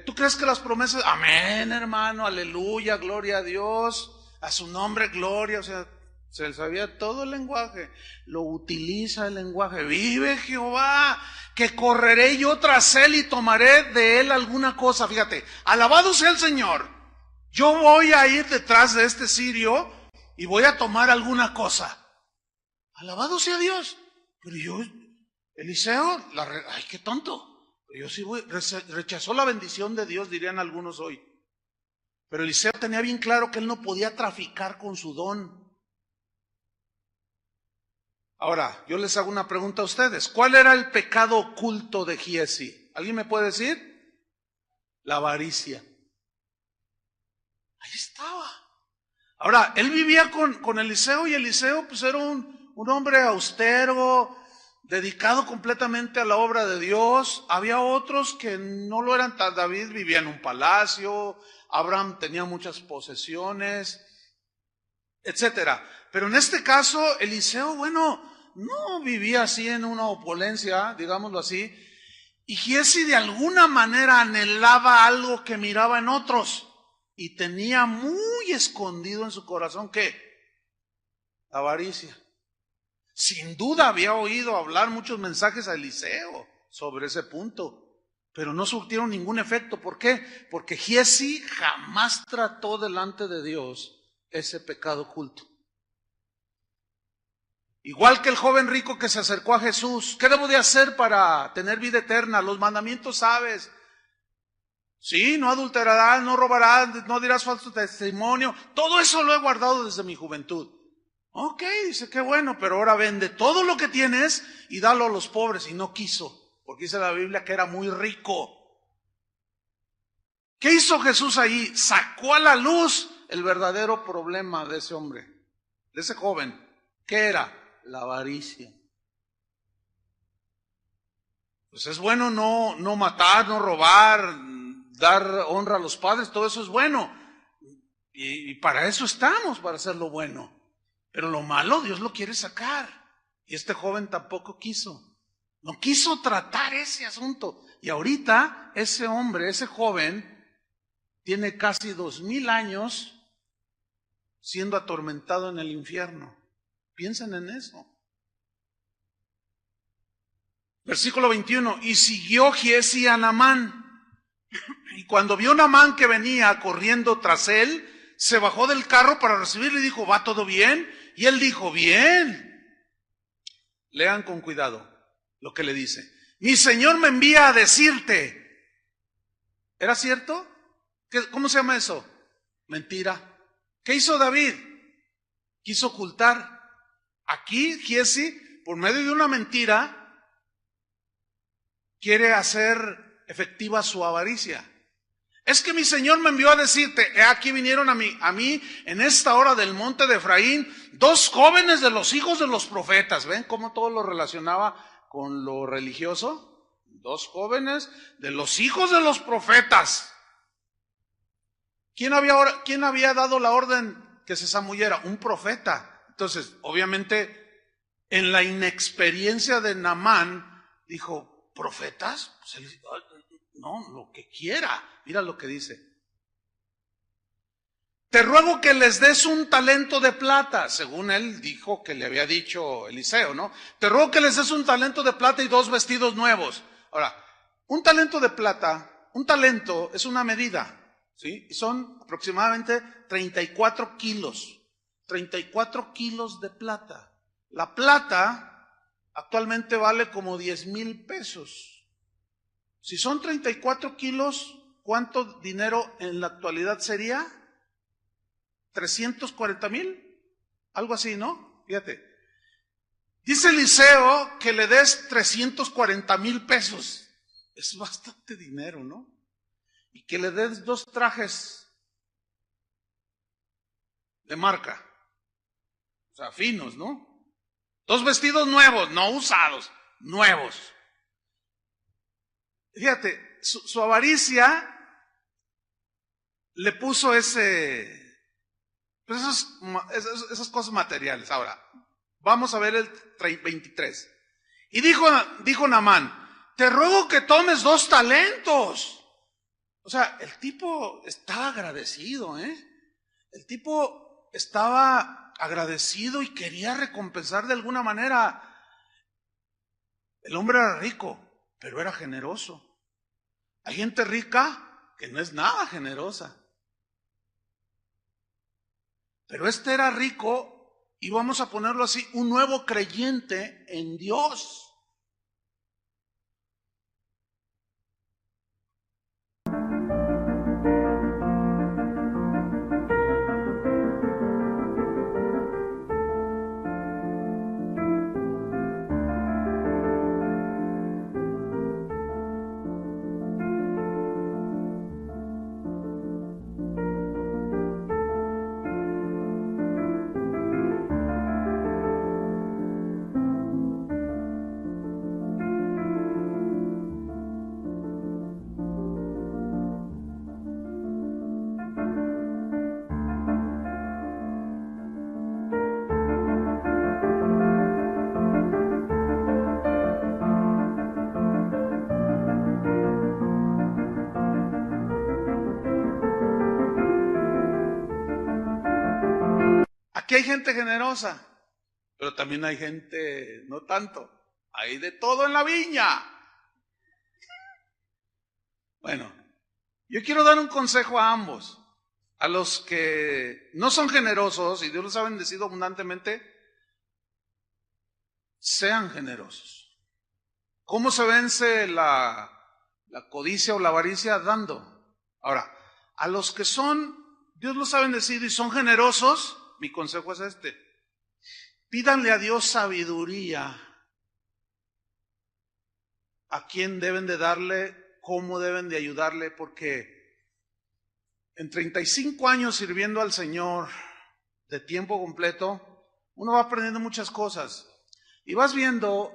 ¿Tú crees que las promesas? Amén, hermano, aleluya, gloria a Dios, a su nombre, gloria. O sea, se sabía todo el lenguaje, lo utiliza el lenguaje. Vive Jehová, que correré yo tras él y tomaré de él alguna cosa. Fíjate, alabado sea el Señor. Yo voy a ir detrás de este sirio y voy a tomar alguna cosa. Alabado sea Dios. Pero yo, Eliseo, ay, qué tonto. Pero yo sí rechazó la bendición de Dios, dirían algunos hoy. Pero Eliseo tenía bien claro que él no podía traficar con su don. Ahora, yo les hago una pregunta a ustedes. ¿Cuál era el pecado oculto de Giezi? ¿Alguien me puede decir? La avaricia. Ahí estaba. Ahora, él vivía con Eliseo, y Eliseo pues era un hombre austero, dedicado completamente a la obra de Dios. Había otros que no lo eran. David vivía en un palacio, Abraham tenía muchas posesiones, etcétera. Pero en este caso, Eliseo, no vivía así en una opulencia, digámoslo así. Y Giezi de alguna manera anhelaba algo que miraba en otros, y tenía muy escondido en su corazón, ¿qué? La avaricia. Sin duda había oído hablar muchos mensajes a Eliseo sobre ese punto, pero no surtieron ningún efecto. ¿Por qué? Porque Giezi jamás trató delante de Dios ese pecado oculto. Igual que el joven rico que se acercó a Jesús. ¿Qué debo de hacer para tener vida eterna? Los mandamientos sabes. Sí, no adulterarás, no robarás, no dirás falso testimonio. Todo eso lo he guardado desde mi juventud. Ok, dice, qué bueno, pero ahora vende todo lo que tienes y dalo a los pobres. Y no quiso, porque dice la Biblia que era muy rico. ¿Qué hizo Jesús ahí? Sacó a la luz el verdadero problema de ese hombre, de ese joven. ¿Qué era? La avaricia. Pues es bueno no matar, no robar, dar honra a los padres, todo eso es bueno. Y para eso estamos, para hacer lo bueno. Pero lo malo Dios lo quiere sacar. Y este joven tampoco quiso. No quiso tratar ese asunto. Y ahorita ese hombre, ese joven, tiene casi 2000 años siendo atormentado en el infierno. Piensen en eso. Versículo 21. Y siguió Giezi a Naamán. Y cuando vio Naamán que venía corriendo tras él, se bajó del carro para recibirle y dijo, ¿va todo bien? Y él dijo, bien. Lean con cuidado lo que le dice. Mi Señor me envía a decirte. ¿Era cierto? ¿Cómo se llama eso? Mentira. ¿Qué hizo David? Quiso ocultar. Aquí Giezi, por medio de una mentira, quiere hacer efectiva su avaricia. Es que mi Señor me envió a decirte, he aquí vinieron a mí en esta hora del monte de Efraín, 2 jóvenes de los hijos de los profetas. ¿Ven cómo todo lo relacionaba con lo religioso? 2 jóvenes de los hijos de los profetas. ¿Quién había dado la orden que se zambullera? Un profeta. Entonces, obviamente, en la inexperiencia de Naamán, dijo, ¿profetas? Pues no, lo que quiera. Mira lo que dice. Te ruego que les des un talento de plata, según él dijo que le había dicho Eliseo, ¿no? Te ruego que les des un talento de plata y 2 vestidos nuevos. Ahora, un talento de plata, un talento es una medida, ¿sí? Y son aproximadamente 34 kilos. 34 kilos de plata. La plata actualmente vale como 10,000 pesos. Si son 34 kilos, ¿cuánto dinero en la actualidad sería? 340,000, algo así, ¿no? Fíjate. Dice Eliseo que le des 340,000 pesos. Es bastante dinero, ¿no? Y que le des 2 trajes de marca. O sea, finos, ¿no? 2 vestidos nuevos, no usados, nuevos. Fíjate, su avaricia le puso esas cosas materiales. Ahora, vamos a ver el 23. Y dijo Naamán, te ruego que tomes 2 talentos. O sea, el tipo estaba agradecido, ¿eh? El tipo estaba agradecido y quería recompensar de alguna manera. El hombre era rico, pero era generoso. Hay gente rica que no es nada generosa. Pero este era rico y vamos a ponerlo así, un nuevo creyente en Dios. Aquí hay gente generosa, pero también hay gente no tanto. Hay de todo en la viña. Bueno, yo quiero dar un consejo a ambos. A los que no son generosos y Dios los ha bendecido abundantemente, sean generosos. ¿Cómo se vence la codicia o la avaricia? Dando. Ahora, a los que Dios los ha bendecido y son generosos, mi consejo es este: pídanle a Dios sabiduría a quién deben de darle, cómo deben de ayudarle, porque en 35 años sirviendo al Señor de tiempo completo, uno va aprendiendo muchas cosas. Y vas viendo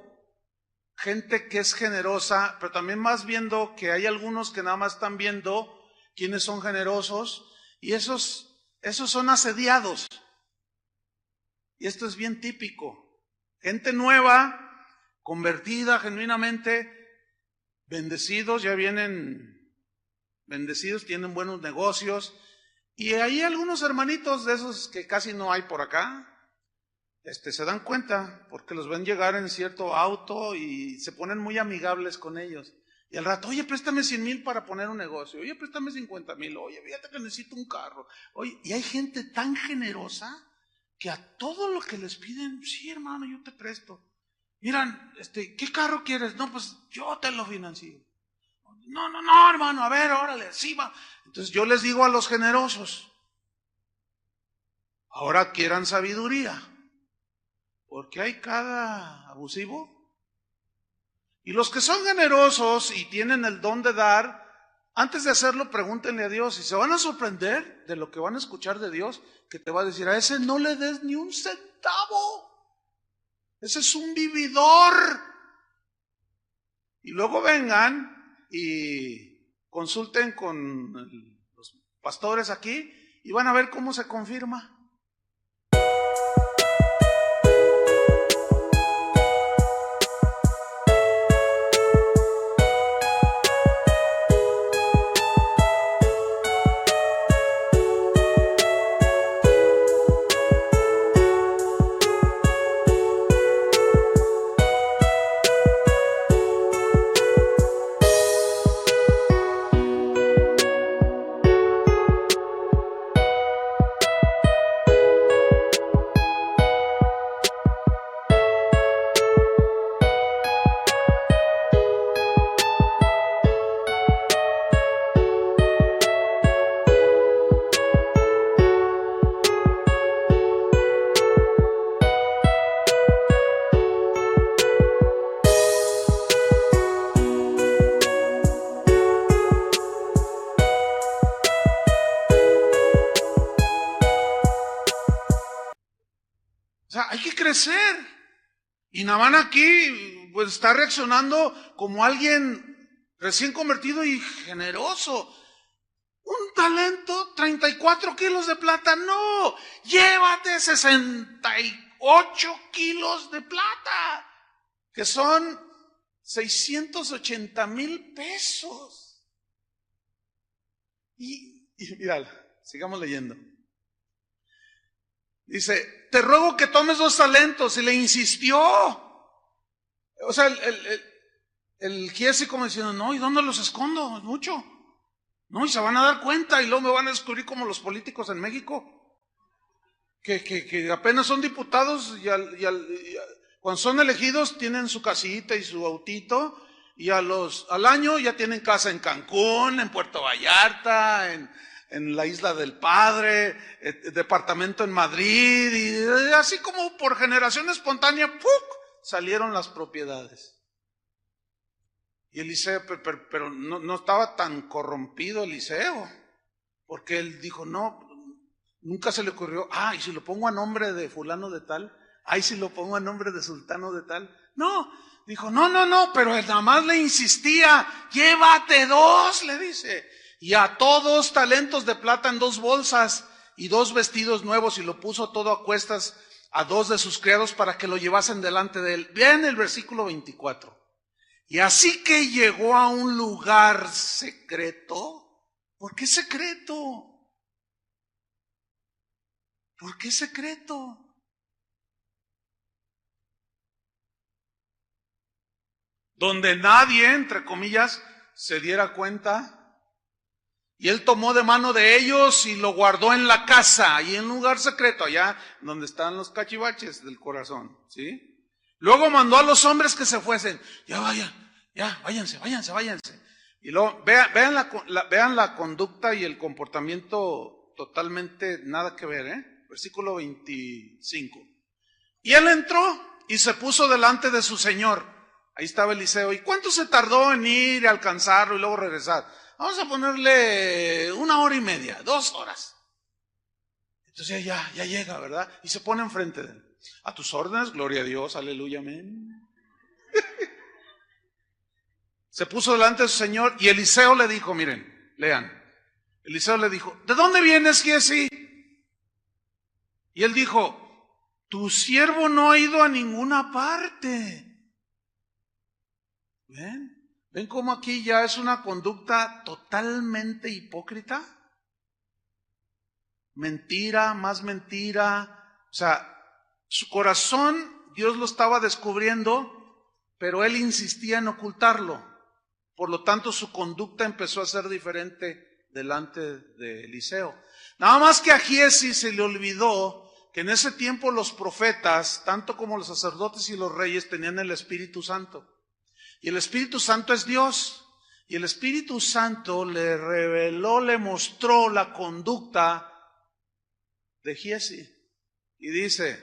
gente que es generosa, pero también vas viendo que hay algunos que nada más están viendo quiénes son generosos, y esos son asediados. Y esto es bien típico. Gente nueva, convertida genuinamente, bendecidos, ya vienen bendecidos, tienen buenos negocios. Y hay algunos hermanitos de esos que casi no hay por acá, se dan cuenta porque los ven llegar en cierto auto y se ponen muy amigables con ellos. Y al rato, oye, préstame 100,000 para poner un negocio. Oye, préstame 50,000. Oye, fíjate que necesito un carro. Oye, y hay gente tan generosa que a todo lo que les piden, sí, hermano, yo te presto. Miran, ¿qué carro quieres? No, pues yo te lo financio. No, hermano, a ver, órale, sí va. Entonces yo les digo a los generosos, ahora quieran sabiduría, porque hay cada abusivo. Y los que son generosos y tienen el don de dar, Antes de hacerlo, pregúntenle a Dios y se van a sorprender de lo que van a escuchar de Dios, que te va a decir: a ese no le des ni un centavo. Ese es un vividor. Y luego vengan y consulten con los pastores aquí y van a ver cómo se confirma. O sea, hay que crecer. Y Naamán aquí pues está reaccionando como alguien recién convertido y generoso. Un talento, 34 kilos de plata. No, llévate 68 kilos de plata, que son 680,000 pesos. Y mira, sigamos leyendo. Dice: te ruego que tomes 2 talentos. Y le insistió. O sea, el Giesi como diciendo: no, ¿y dónde los escondo? Es mucho. No, y se van a dar cuenta y luego me van a descubrir como los políticos en México. Que apenas son diputados y cuando son elegidos tienen su casita y su autito. Y al año ya tienen casa en Cancún, en Puerto Vallarta, en la Isla del Padre, departamento en Madrid, y así como por generación espontánea, ¡puc!, salieron las propiedades. Y Eliseo, pero no estaba tan corrompido Eliseo, porque él dijo: no, nunca se le ocurrió: y si lo pongo a nombre de fulano de tal, si lo pongo a nombre de sultano de tal. No, dijo: no, pero él nada más le insistía: llévate 2, le dice. Y ató 2 talentos de plata en 2 bolsas y 2 vestidos nuevos, y lo puso todo a cuestas a 2 de sus criados para que lo llevasen delante de él. Vean el versículo 24. Y así que llegó a un lugar secreto. ¿Por qué secreto? ¿Por qué secreto? Donde nadie, entre comillas, se diera cuenta. Y él tomó de mano de ellos y lo guardó en la casa, y en un lugar secreto, allá donde están los cachivaches del corazón, ¿sí? Luego mandó a los hombres que se fuesen. Váyanse. Y luego, vean la conducta y el comportamiento totalmente nada que ver, Versículo 25. Y él entró y se puso delante de su señor. Ahí estaba Eliseo. ¿Y cuánto se tardó en ir y alcanzarlo y luego regresar? Vamos a ponerle 1 hora y media, 2 horas. Entonces ya llega, ¿verdad? Y se pone enfrente de él. A tus órdenes, gloria a Dios, aleluya, amén. Se puso delante de su señor y Eliseo le dijo, miren, lean. Eliseo le dijo: ¿de dónde vienes, Giesi? Y él dijo: tu siervo no ha ido a ninguna parte. ¿Ven cómo aquí ya es una conducta totalmente hipócrita? Mentira, más mentira. O sea, su corazón Dios lo estaba descubriendo, pero él insistía en ocultarlo. Por lo tanto, su conducta empezó a ser diferente delante de Eliseo. Nada más que a Giesi se le olvidó que en ese tiempo los profetas, tanto como los sacerdotes y los reyes, tenían el Espíritu Santo. Y el Espíritu Santo es Dios. Y el Espíritu Santo le reveló, le mostró la conducta de Giesi. Y dice,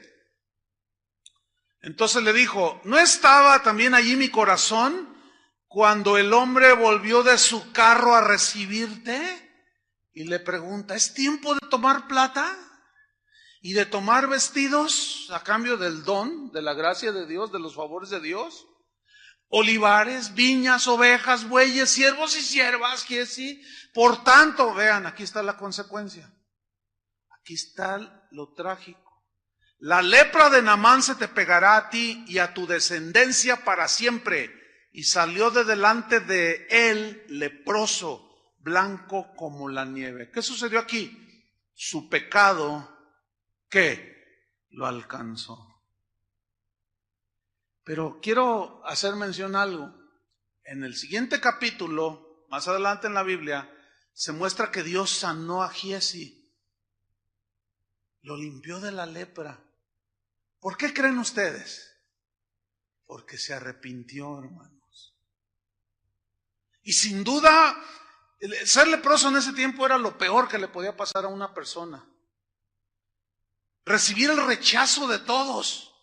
entonces le dijo: ¿no estaba también allí mi corazón cuando el hombre volvió de su carro a recibirte y le pregunta, ¿es tiempo de tomar plata y de tomar vestidos a cambio del don, de la gracia de Dios, de los favores de Dios? Olivares, viñas, ovejas, bueyes, siervos y siervas, que sí. Por tanto, vean, aquí está la consecuencia. Aquí está lo trágico. La lepra de Naamán se te pegará a ti y a tu descendencia para siempre. Y salió de delante de él leproso, blanco como la nieve. ¿Qué sucedió aquí? Su pecado, ¿qué? Lo alcanzó. Pero quiero hacer mención a algo. En el siguiente capítulo, más adelante en la Biblia, se muestra que Dios sanó a Giezi. Lo limpió de la lepra. ¿Por qué creen ustedes? Porque se arrepintió, hermanos. Y sin duda, ser leproso en ese tiempo era lo peor que le podía pasar a una persona. Recibir el rechazo de todos.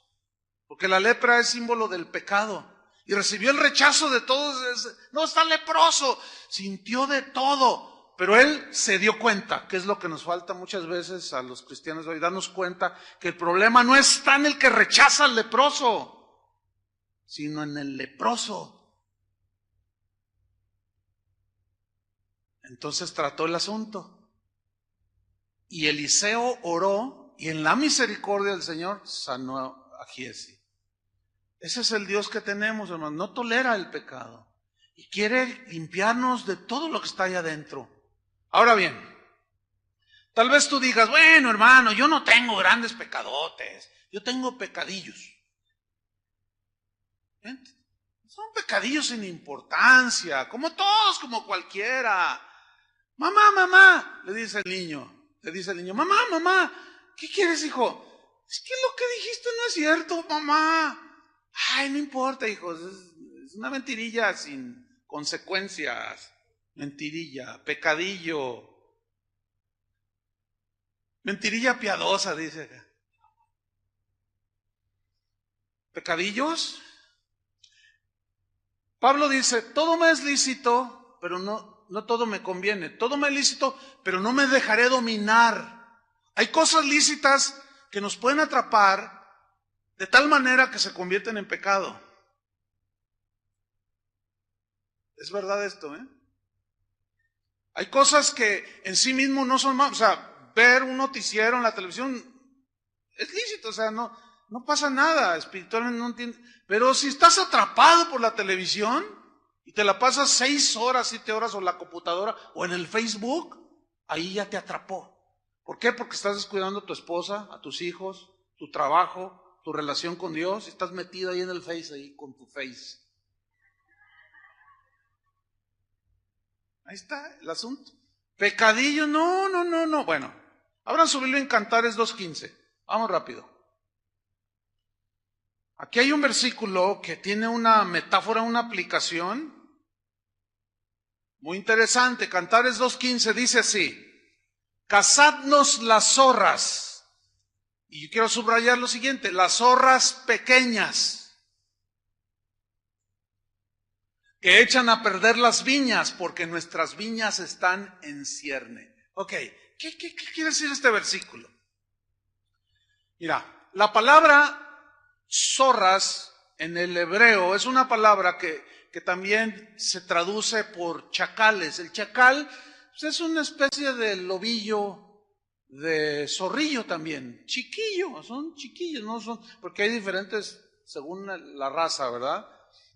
Porque la lepra es símbolo del pecado. Y recibió el rechazo de todos. No, está leproso. Sintió de todo. Pero él se dio cuenta, que es lo que nos falta muchas veces a los cristianos de hoy, darnos cuenta que el problema no está en el que rechaza al leproso, sino en el leproso. Entonces trató el asunto. Y Eliseo oró, y en la misericordia del Señor sanó a Giezi. Ese es el Dios que tenemos, hermano. No tolera el pecado y quiere limpiarnos de todo lo que está allá adentro. Ahora bien, tal vez tú digas, bueno, hermano, yo no tengo grandes pecadotes, yo tengo pecadillos. ¿Eh? Son pecadillos sin importancia, como todos, como cualquiera. Mamá, mamá, le dice el niño, mamá, ¿qué quieres, hijo? Es que lo que dijiste no es cierto, mamá. Ay, no importa, hijos, es una mentirilla sin consecuencias. Mentirilla, pecadillo. Mentirilla piadosa, dice acá. ¿Pecadillos? Pablo dice, todo me es lícito, pero no todo me conviene. Todo me es lícito, pero no me dejaré dominar. Hay cosas lícitas que nos pueden atrapar de tal manera que se convierten en pecado. Es verdad esto, ¿eh? Hay cosas que en sí mismo no son malas. O sea, ver un noticiero en la televisión es lícito, o sea, no pasa nada, espiritualmente no entiende. Pero si estás atrapado por la televisión y te la pasas 6 horas, 7 horas o en la computadora o en el Facebook, ahí ya te atrapó. ¿Por qué? Porque estás descuidando a tu esposa, a tus hijos, tu trabajo, tu relación con Dios, y estás metido ahí en el Face, ahí con tu Face. Ahí está el asunto. Pecadillo, no. Bueno, abran su Biblia en Cantares 2:15. Vamos rápido. Aquí hay un versículo que tiene una metáfora, una aplicación muy interesante. Cantares 2:15 dice así: cazadnos las zorras. Y yo quiero subrayar lo siguiente: las zorras pequeñas, que echan a perder las viñas, porque nuestras viñas están en cierne. Ok, ¿qué quiere decir este versículo? Mira, la palabra zorras en el hebreo es una palabra que también se traduce por chacales. El chacal pues, es una especie de lobillo, de zorrillo también, chiquillo, son chiquillos, no son, porque hay diferentes según la raza, ¿verdad?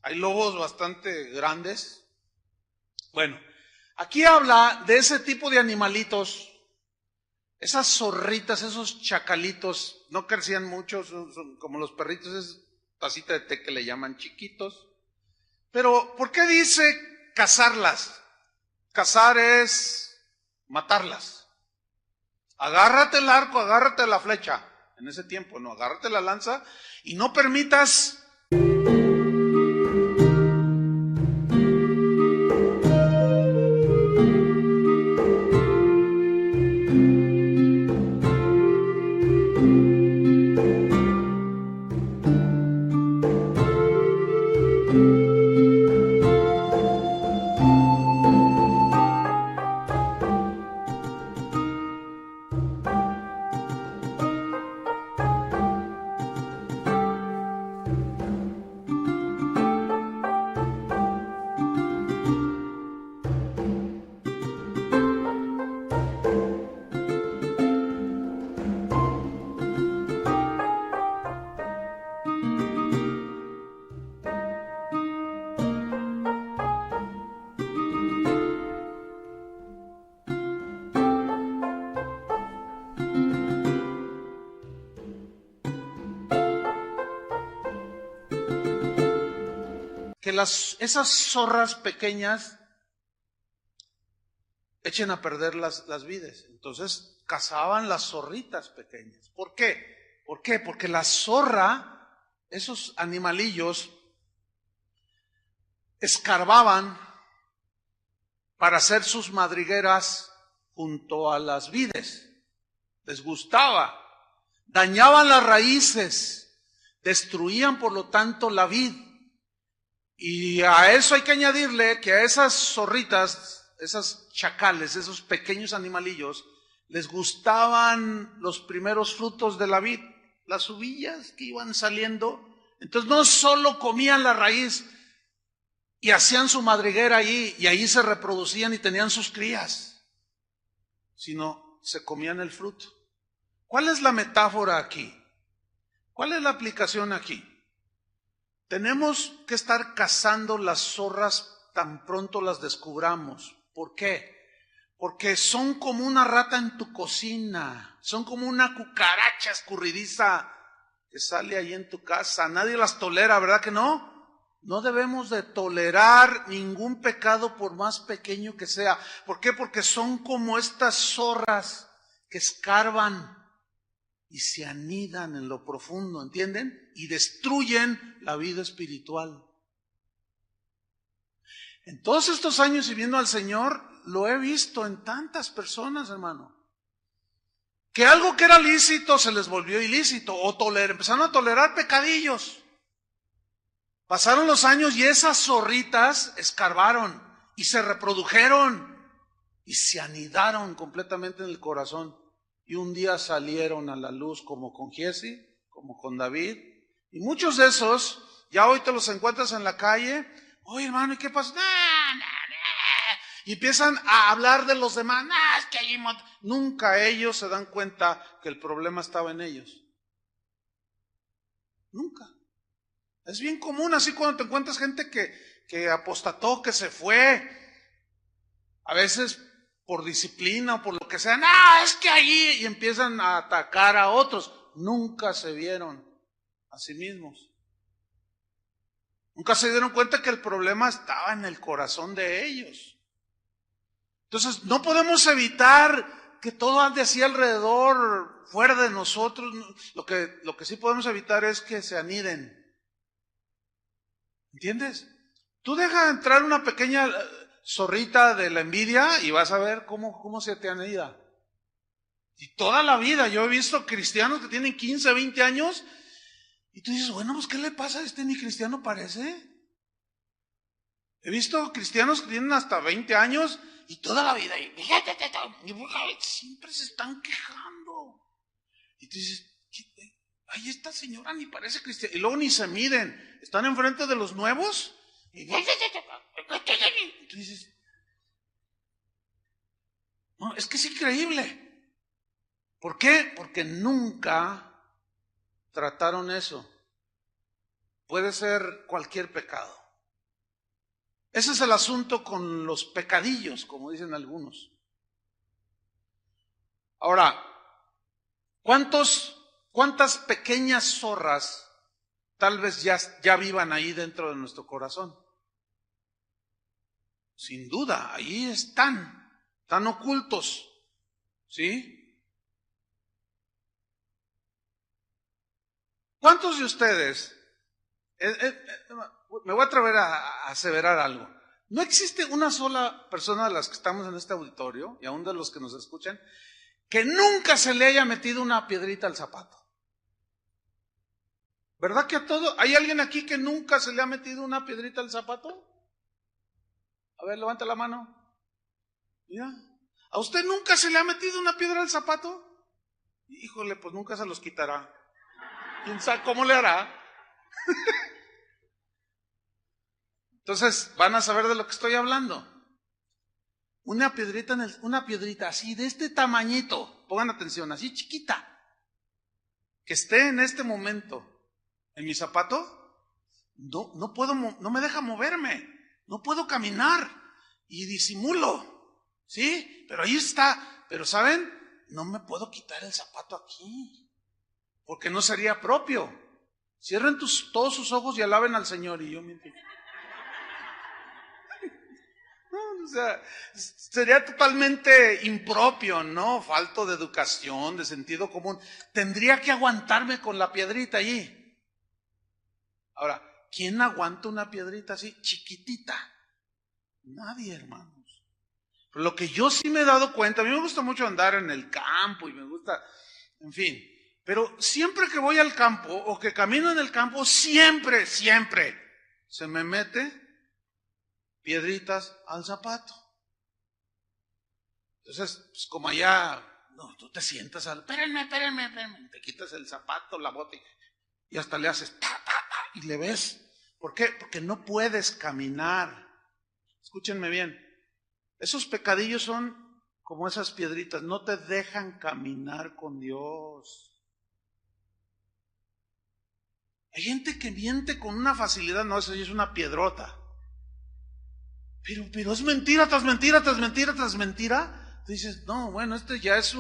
Hay lobos bastante grandes. Bueno, aquí habla de ese tipo de animalitos, esas zorritas, esos chacalitos, no crecían mucho, son como los perritos, es tacita de té que le llaman chiquitos. Pero, ¿por qué dice cazarlas? Cazar es matarlas. Agárrate el arco, agárrate la flecha. En ese tiempo, no, agárrate la lanza y no permitas que esas zorras pequeñas echen a perder las vides. Entonces cazaban las zorritas pequeñas. ¿Por qué? ¿Por qué? Porque la zorra, esos animalillos, escarbaban para hacer sus madrigueras junto a las vides. Les gustaba. Dañaban las raíces, destruían por lo tanto la vid. Y a eso hay que añadirle que a esas zorritas, esas chacales, esos pequeños animalillos, les gustaban los primeros frutos de la vid, las uvillas que iban saliendo. Entonces no solo comían la raíz y hacían su madriguera allí y ahí se reproducían y tenían sus crías, sino se comían el fruto. ¿Cuál es la metáfora aquí? ¿Cuál es la aplicación aquí? Tenemos que estar cazando las zorras tan pronto las descubramos. ¿Por qué? Porque son como una rata en tu cocina, son como una cucaracha escurridiza que sale ahí en tu casa. Nadie las tolera, ¿verdad que no? No debemos de tolerar ningún pecado por más pequeño que sea. ¿Por qué? Porque son como estas zorras que escarban y se anidan en lo profundo, ¿entienden? Y destruyen la vida espiritual. En todos estos años sirviendo al Señor, lo he visto en tantas personas, hermano, que algo que era lícito se les volvió ilícito, o empezaron a tolerar pecadillos. Pasaron los años y esas zorritas escarbaron y se reprodujeron y se anidaron completamente en el corazón. Y un día salieron a la luz como con Giesi, como con David. Y muchos de esos, ya hoy te los encuentras en la calle. Oye, hermano, ¿y qué pasa? Y empiezan a hablar de los demás. Es que hay nunca ellos se dan cuenta que el problema estaba en ellos. Nunca. Es bien común así cuando te encuentras gente que apostató, que se fue. A veces por disciplina o por lo que sea. No, es que ahí. Y empiezan a atacar a otros. Nunca se vieron a sí mismos. Nunca se dieron cuenta que el problema estaba en el corazón de ellos. Entonces no podemos evitar que todo ande así alrededor, fuera de nosotros. Lo que sí podemos evitar es que se aniden. ¿Entiendes? Tú deja entrar una pequeña zorrita de la envidia y vas a ver cómo se te anida. Y toda la vida yo he visto cristianos que tienen 15, 20 años y tú dices, bueno, pues ¿qué le pasa a este? Ni cristiano parece. He visto cristianos que tienen hasta 20 años y toda la vida y siempre se están quejando. Y tú dices, ay, esta señora ni parece cristiana. Y luego ni se miden. Están enfrente de los nuevos. Y tú dices, no, es que es increíble. ¿Por qué? Porque nunca trataron eso. Puede ser cualquier pecado. Ese es el asunto con los pecadillos, como dicen algunos. Ahora, ¿cuántas pequeñas zorras tal vez ya vivan ahí dentro de nuestro corazón? Sin duda, ahí están ocultos, ¿sí? ¿Cuántos de ustedes, me voy a atrever a aseverar algo, no existe una sola persona de las que estamos en este auditorio, y aún de los que nos escuchan, que nunca se le haya metido una piedrita al zapato? ¿Verdad que a todo? ¿Hay alguien aquí que nunca se le ha metido una piedrita al zapato? A ver, levanta la mano. Mira. ¿A usted nunca se le ha metido una piedra al zapato? Híjole, pues nunca se los quitará. ¿Quién sabe cómo le hará? Entonces, van a saber de lo que estoy hablando. Una piedrita así, de este tamañito, pongan atención, así chiquita, que esté en este momento en mi zapato, no puedo, no me deja moverme, no puedo caminar y disimulo, ¿sí? Pero ahí está, pero ¿saben? No me puedo quitar el zapato aquí, porque no sería propio. Cierren todos sus ojos y alaben al Señor y yo me entiendo. O sea, sería totalmente impropio, ¿no? Falto de educación, de sentido común. Tendría que aguantarme con la piedrita allí. Ahora, ¿quién aguanta una piedrita así, chiquitita? Nadie, hermanos. Pero lo que yo sí me he dado cuenta, a mí me gusta mucho andar en el campo y me gusta, en fin. Pero siempre que voy al campo o que camino en el campo, siempre se me mete piedritas al zapato. Entonces, pues como allá, no, tú te sientas espérenme, te quitas el zapato, la bota y hasta le haces y le ves. ¿Por qué? Porque no puedes caminar. Escúchenme bien, esos pecadillos son como esas piedritas, no te dejan caminar con Dios. Hay gente que miente con una facilidad, no, eso ya es una piedrota. Pero es mentira tras mentira tras mentira tras mentira. Tú dices, no, bueno, ya es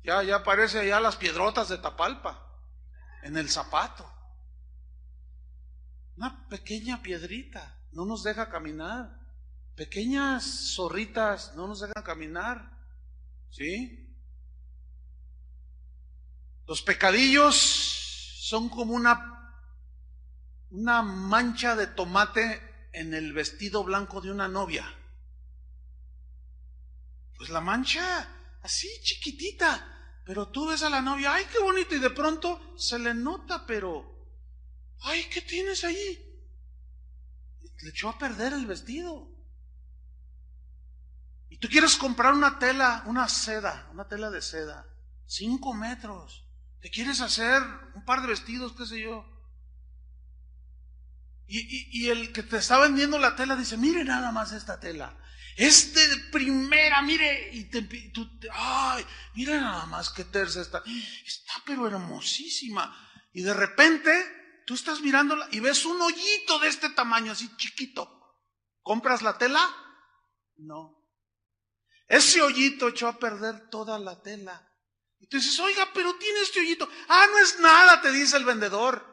ya parece ya las piedrotas de Tapalpa, en el zapato. Una pequeña piedrita no nos deja caminar. Pequeñas zorritas no nos dejan caminar. ¿Sí? Los pecadillos son como una mancha de tomate en el vestido blanco de una novia. Pues la mancha así chiquitita, pero tú ves a la novia, ay, qué bonito, y de pronto se le nota, pero ay, ¿qué tienes ahí? Le echó a perder el vestido. Y tú quieres comprar una tela de seda, 5 metros. Te quieres hacer un par de vestidos, qué sé yo. Y el que te está vendiendo la tela dice, mire nada más esta tela. Es de primera, mire. Ay, mire nada más qué tersa está. Está pero hermosísima. Y de repente, tú estás mirándola y ves un hoyito de este tamaño, así chiquito. ¿Compras la tela? No. Ese hoyito echó a perder toda la tela. Y tú dices, oiga, pero tiene este hoyito. Ah, no es nada, te dice el vendedor.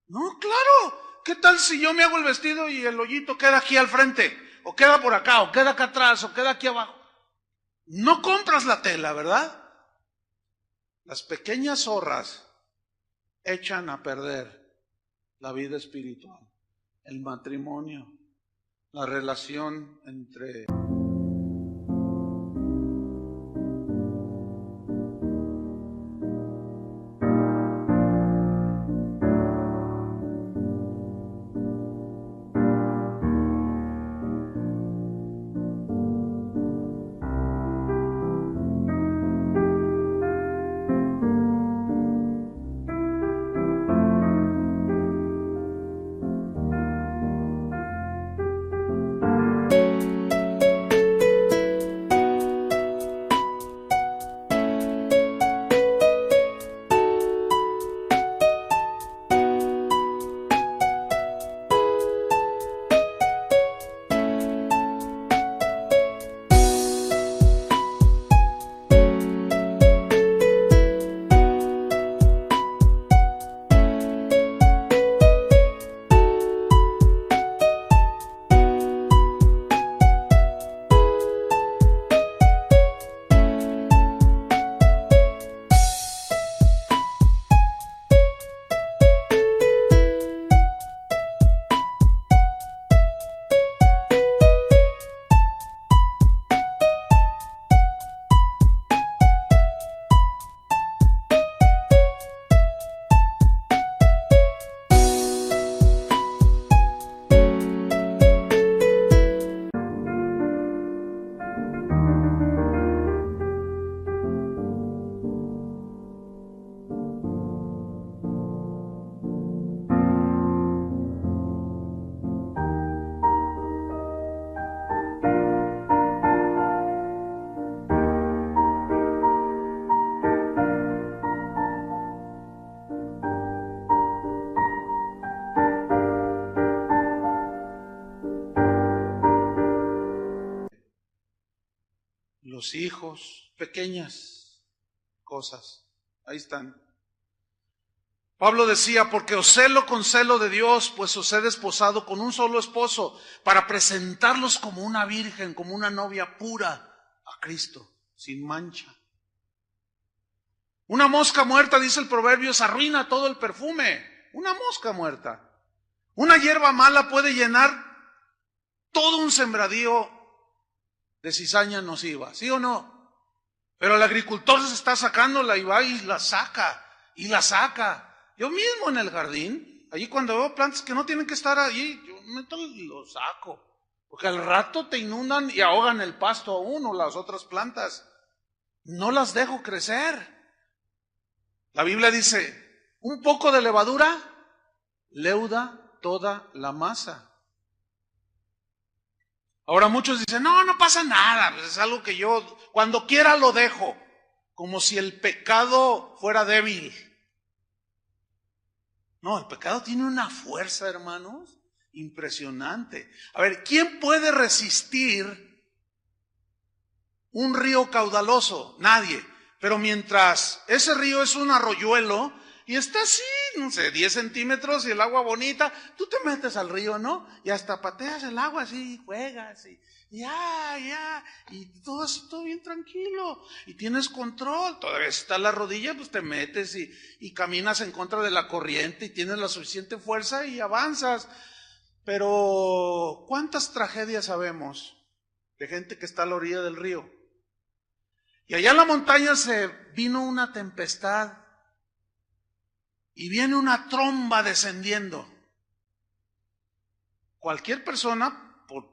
No, claro. ¿Qué tal si yo me hago el vestido y el hoyito queda aquí al frente? O queda por acá, o queda acá atrás, o queda aquí abajo. No compras la tela, ¿verdad? Las pequeñas zorras echan a perder la vida espiritual, el matrimonio, la relación entre... Los hijos, pequeñas cosas, ahí están. Pablo decía, porque os celo con celo de Dios, pues os he desposado con un solo esposo, para presentarlos como una virgen, como una novia pura a Cristo, sin mancha. Una mosca muerta, dice el proverbio, se arruina todo el perfume. Una mosca muerta. Una hierba mala puede llenar todo un sembradío de cizaña nociva, ¿sí o no? Pero el agricultor se está sacándola y va y la saca, y la saca. Yo mismo en el jardín, allí cuando veo plantas que no tienen que estar allí, yo meto y lo saco. Porque al rato te inundan y ahogan el pasto aún o las otras plantas. No las dejo crecer. La Biblia dice, un poco de levadura leuda toda la masa. Ahora muchos dicen, no pasa nada, pues es algo que yo cuando quiera lo dejo, como si el pecado fuera débil. No, el pecado tiene una fuerza, hermanos, impresionante. A ver, ¿quién puede resistir un río caudaloso? Nadie. Pero mientras ese río es un arroyuelo y está así, no sé, 10 centímetros y el agua bonita, tú te metes al río, ¿no? Y hasta pateas el agua así, juegas y y todo así, todo bien tranquilo. Y tienes control, todavía está la rodilla, pues te metes y caminas en contra de la corriente y tienes la suficiente fuerza y avanzas. Pero, ¿cuántas tragedias sabemos de gente que está a la orilla del río? Y allá en la montaña se vino una tempestad y viene una tromba descendiendo. Cualquier persona, por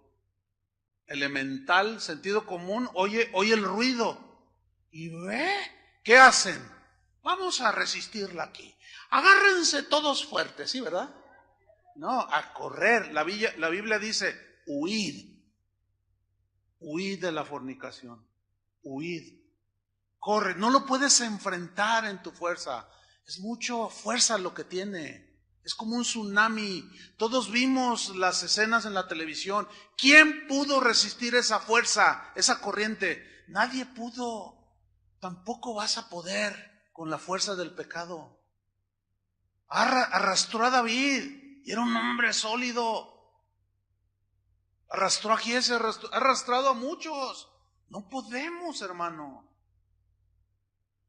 elemental sentido común, oye el ruido y ve, ¿qué hacen? Vamos a resistirla aquí. Agárrense todos fuertes, ¿sí, verdad? No, a correr. La Biblia dice, huid de la fornicación, huid. Corre, no lo puedes enfrentar en tu fuerza. Es mucha fuerza lo que tiene. Es como un tsunami. Todos vimos las escenas en la televisión. ¿Quién pudo resistir esa fuerza, esa corriente? Nadie pudo. Tampoco vas a poder con la fuerza del pecado. Arrastró a David y era un hombre sólido. Arrastró a Giese, ha arrastrado a muchos. No podemos, hermano.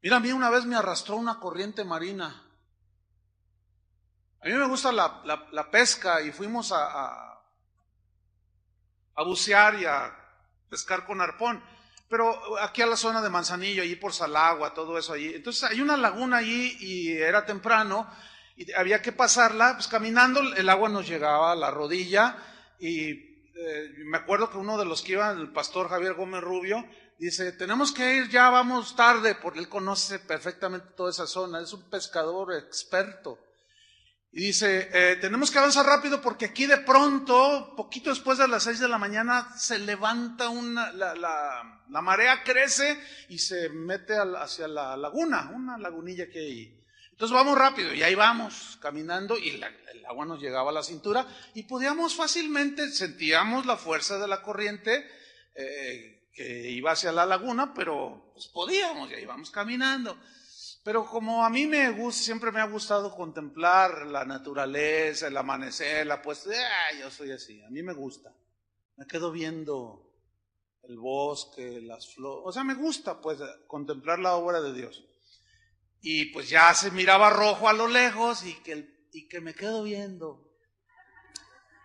Mira, a mí una vez me arrastró una corriente marina. A mí me gusta la pesca y fuimos a bucear y a pescar con arpón. Pero aquí a la zona de Manzanillo, allí por Salagua, todo eso allí. Entonces hay una laguna allí y era temprano y había que pasarla, pues caminando el agua nos llegaba a la rodilla y me acuerdo que uno de los que iban, el pastor Javier Gómez Rubio, dice, tenemos que ir ya, vamos tarde, porque él conoce perfectamente toda esa zona, es un pescador experto. Y dice, tenemos que avanzar rápido porque aquí de pronto, poquito después de las 6 de la mañana, se levanta la marea crece y se mete hacia la laguna, una lagunilla que hay ahí. Entonces vamos rápido y ahí vamos caminando y el agua nos llegaba a la cintura y podíamos fácilmente, sentíamos la fuerza de la corriente que iba hacia la laguna, pero pues podíamos y ahí vamos caminando. Pero como a mí siempre me ha gustado contemplar la naturaleza, el amanecer, la puesta, yo soy así, a mí me gusta. Me quedo viendo el bosque, las flores, o sea, me gusta pues contemplar la obra de Dios. Y pues ya se miraba rojo a lo lejos y que me quedo viendo.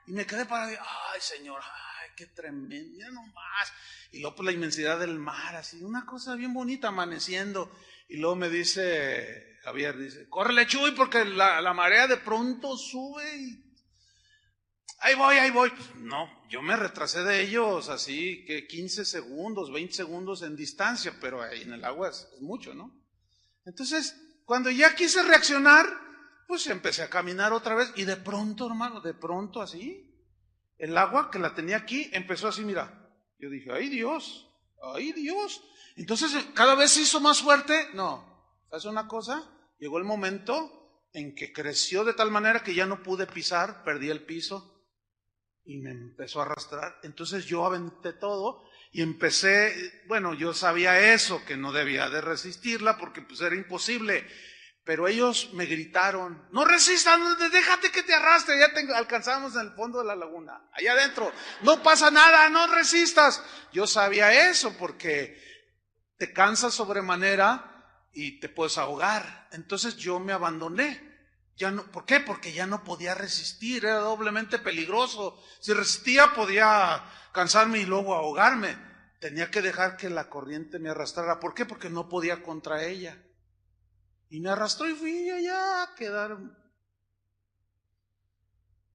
Y me quedé parado, ay Señor, ay qué tremendo, ya nomás. Y luego pues la inmensidad del mar, así, una cosa bien bonita amaneciendo. Y luego me dice Javier, dice, córrele Chuy porque la marea de pronto sube y ahí voy. Pues, no, yo me retrasé de ellos así que 15 segundos, 20 segundos en distancia, pero ahí en el agua es mucho, ¿no? Entonces, cuando ya quise reaccionar, pues empecé a caminar otra vez y de pronto, hermano, de pronto así, el agua que la tenía aquí empezó así, mira. Yo dije, ¡ay Dios! Entonces, cada vez se hizo más fuerte. No, ¿sabes una cosa? Llegó el momento en que creció de tal manera que ya no pude pisar, perdí el piso y me empezó a arrastrar. Entonces yo aventé todo. Y empecé, bueno, yo sabía eso, que no debía de resistirla porque pues era imposible, Pero ellos me gritaron, no resistas, déjate que te arrastre, ya te alcanzamos en el fondo de la laguna, allá adentro, no pasa nada, no resistas. Yo sabía eso porque te cansas sobremanera y te puedes ahogar. Entonces yo me abandoné. Ya no, ¿por qué? Porque ya no podía resistir, era doblemente peligroso. Si resistía podía cansarme y luego ahogarme. Tenía que dejar que la corriente me arrastrara. ¿Por qué? Porque no podía contra ella. Y me arrastró y fui allá a quedar.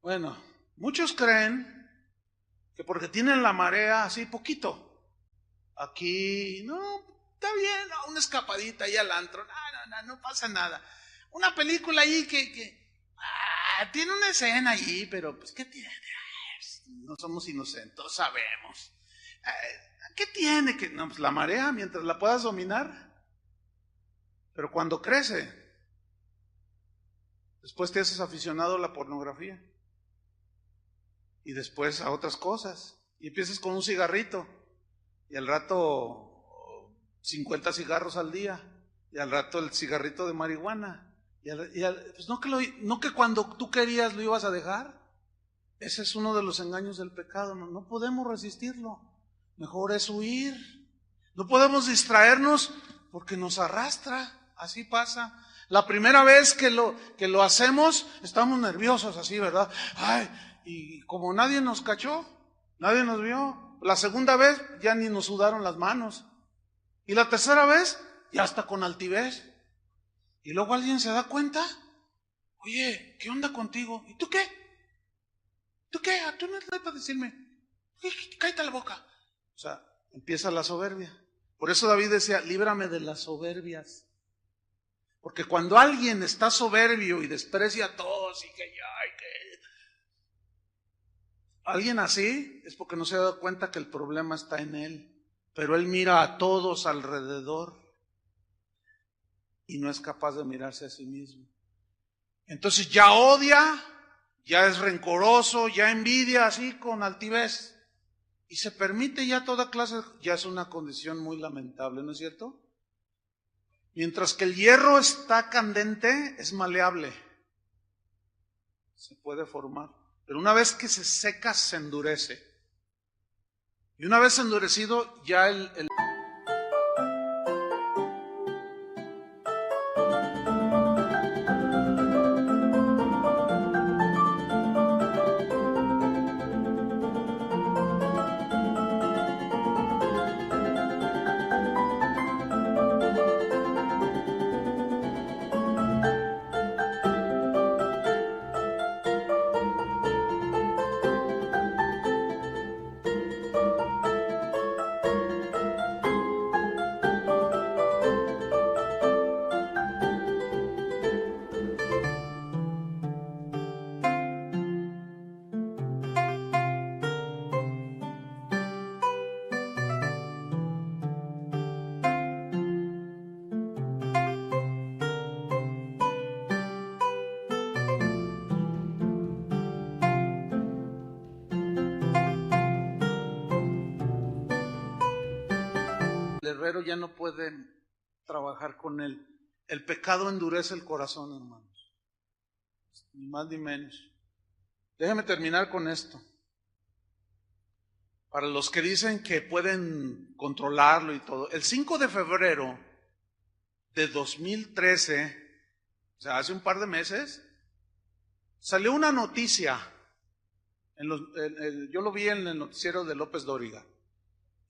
Bueno, muchos creen que porque tienen la marea así poquito, aquí, no, está bien, no, una escapadita ahí al antro, no pasa nada. Una película ahí que tiene una escena allí, pero pues ¿qué tiene? No somos inocentes, sabemos. ¿Qué tiene? Que no, pues la marea, mientras la puedas dominar. Pero cuando crece, después te haces aficionado a la pornografía. Y después a otras cosas. Y empiezas con un cigarrito. Y al rato 50 cigarros al día. Y al rato el cigarrito de marihuana. Pues no que cuando tú querías lo ibas a dejar. Ese es uno de los engaños del pecado. No podemos resistirlo. Mejor es huir. No podemos distraernos porque nos arrastra. Así pasa. La primera vez que lo hacemos, estamos nerviosos así, ¿verdad? Ay, y como nadie nos cachó, nadie nos vio. La segunda vez ya ni nos sudaron las manos. Y la tercera vez, ya está con altivez. Y luego alguien se da cuenta. Oye, ¿qué onda contigo? ¿Y tú qué? ¿Tú qué? Tú no estás para decirme. Cállate la boca. O sea, empieza la soberbia. Por eso David decía, líbrame de las soberbias. Porque cuando alguien está soberbio y desprecia a todos y que alguien así es porque no se ha dado cuenta que el problema está en él. Pero él mira a todos alrededor y no es capaz de mirarse a sí mismo. Entonces ya odia, ya es rencoroso, ya envidia así con altivez. Y se permite ya toda clase, ya es una condición muy lamentable, ¿no es cierto? Mientras que el hierro está candente, es maleable. Se puede formar. Pero una vez que se seca, se endurece. Y una vez endurecido, ya el herrero ya no puede trabajar con él. El pecado endurece el corazón, hermanos. Ni más ni menos. Déjame terminar con esto. Para los que dicen que pueden controlarlo y todo, el 5 de febrero de 2013, o sea, hace un par de meses, salió una noticia, yo lo vi en el noticiero de López Dóriga,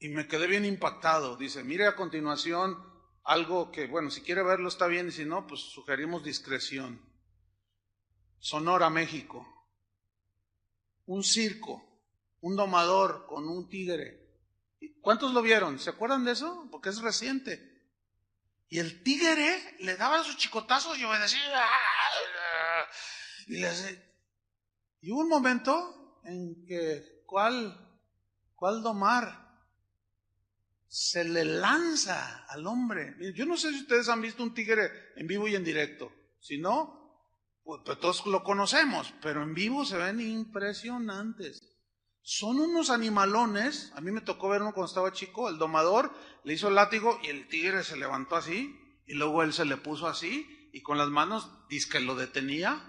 y me quedé bien impactado. Dice, mire a continuación algo que, bueno, si quiere verlo está bien, y si no, pues sugerimos discreción. Sonora, México. Un circo, un domador con un tigre. ¿Cuántos lo vieron? ¿Se acuerdan de eso? Porque es reciente. Y el tigre le daba sus chicotazos y obedecía. Y hubo un momento en que, ¿cuál domar? Se le lanza al hombre. Yo no sé si ustedes han visto un tigre en vivo y en directo. Si no, pues todos lo conocemos, pero en vivo se ven impresionantes. Son unos animalones. A mí me tocó ver uno cuando estaba chico. El domador le hizo el látigo y el tigre se levantó así, y luego él se le puso así, y con las manos dizque lo detenía,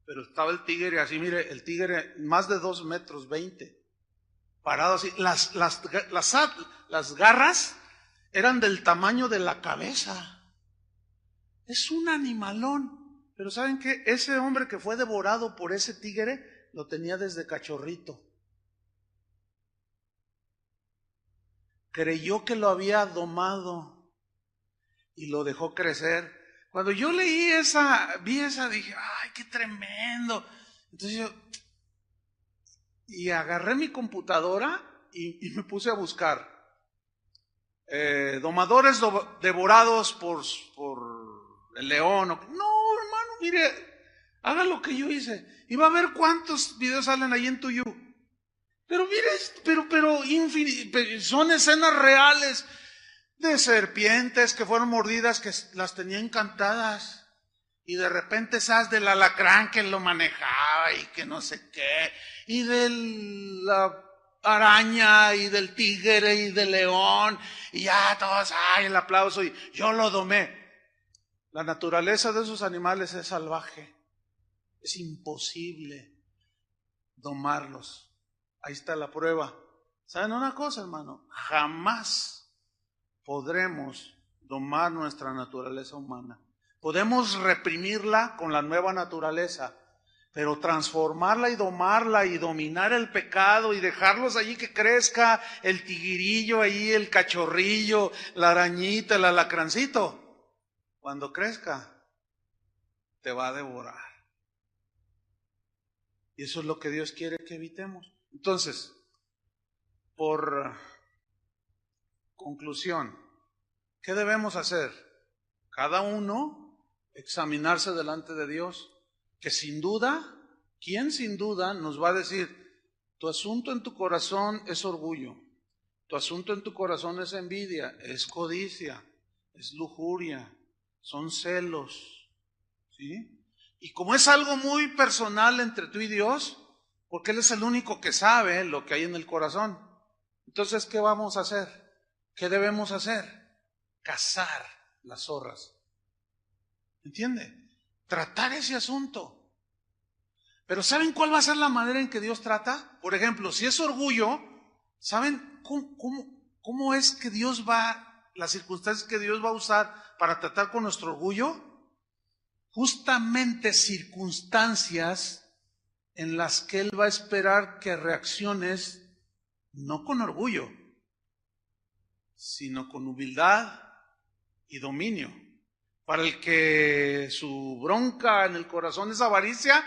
pero estaba el tigre así, mire, el tigre más de 2 metros 20, parado así. Las garras eran del tamaño de la cabeza. Es un animalón. Pero ¿saben qué? Ese hombre que fue devorado por ese tigre lo tenía desde cachorrito. Creyó que lo había domado y lo dejó crecer. Cuando yo vi esa, dije, ¡ay, qué tremendo! Entonces y agarré mi computadora y me puse a buscar domadores devorados por el león. No, hermano, mire, haga lo que yo hice y va a ver cuántos videos salen ahí en tuyo. Pero mire, pero son escenas reales de serpientes que fueron mordidas, que las tenía encantadas. Y de repente esas del alacrán que lo manejaba y que no sé qué. Y de la araña y del tigre y del león. Y ya todos, ¡ay, el aplauso! Y yo lo domé. La naturaleza de esos animales es salvaje. Es imposible domarlos. Ahí está la prueba. ¿Saben una cosa, hermano? Jamás podremos domar nuestra naturaleza humana. Podemos reprimirla con la nueva naturaleza, pero transformarla y domarla y dominar el pecado y dejarlos allí que crezca el tiguirillo ahí, el cachorrillo, la arañita, el alacrancito, cuando crezca, te va a devorar. Y eso es lo que Dios quiere que evitemos. Entonces, por conclusión, ¿qué debemos hacer? Cada uno examinarse delante de Dios, que sin duda, ¿quién sin duda nos va a decir, tu asunto en tu corazón es orgullo, tu asunto en tu corazón es envidia, es codicia, es lujuria, son celos, ¿sí? Y como es algo muy personal entre tú y Dios, porque Él es el único que sabe lo que hay en el corazón, entonces, ¿qué vamos a hacer? ¿Qué debemos hacer? Cazar las zorras. ¿Entiende? Tratar ese asunto. Pero ¿saben cuál va a ser la manera en que Dios trata? Por ejemplo, si es orgullo, ¿saben cómo es que Dios las circunstancias que Dios va a usar para tratar con nuestro orgullo? Justamente circunstancias en las que Él va a esperar que reacciones no con orgullo, sino con humildad y dominio. Para el que su bronca en el corazón es avaricia,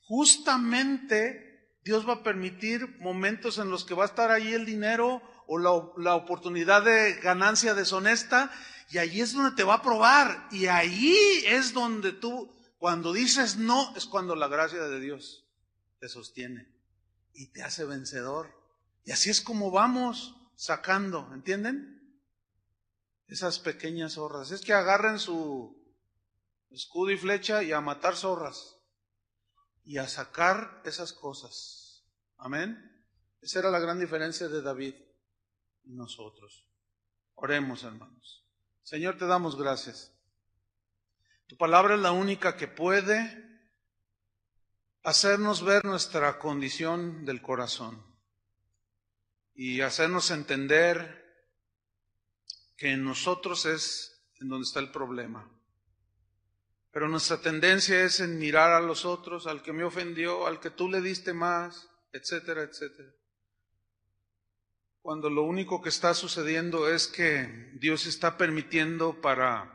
justamente Dios va a permitir momentos en los que va a estar ahí el dinero o la oportunidad de ganancia deshonesta, y ahí es donde te va a probar, y ahí es donde tú, cuando dices no, es cuando la gracia de Dios te sostiene y te hace vencedor. Y así es como vamos sacando, ¿entienden? Esas pequeñas zorras. Es que agarren su escudo y flecha y a matar zorras y a sacar esas cosas. Amén. Esa era la gran diferencia de David y nosotros. Oremos, hermanos. Señor, te damos gracias. Tu palabra es la única que puede hacernos ver nuestra condición del corazón y hacernos entender que en nosotros es en donde está el problema. Pero nuestra tendencia es en mirar a los otros, al que me ofendió, al que tú le diste más, etcétera, etcétera. Cuando lo único que está sucediendo es que Dios está permitiendo para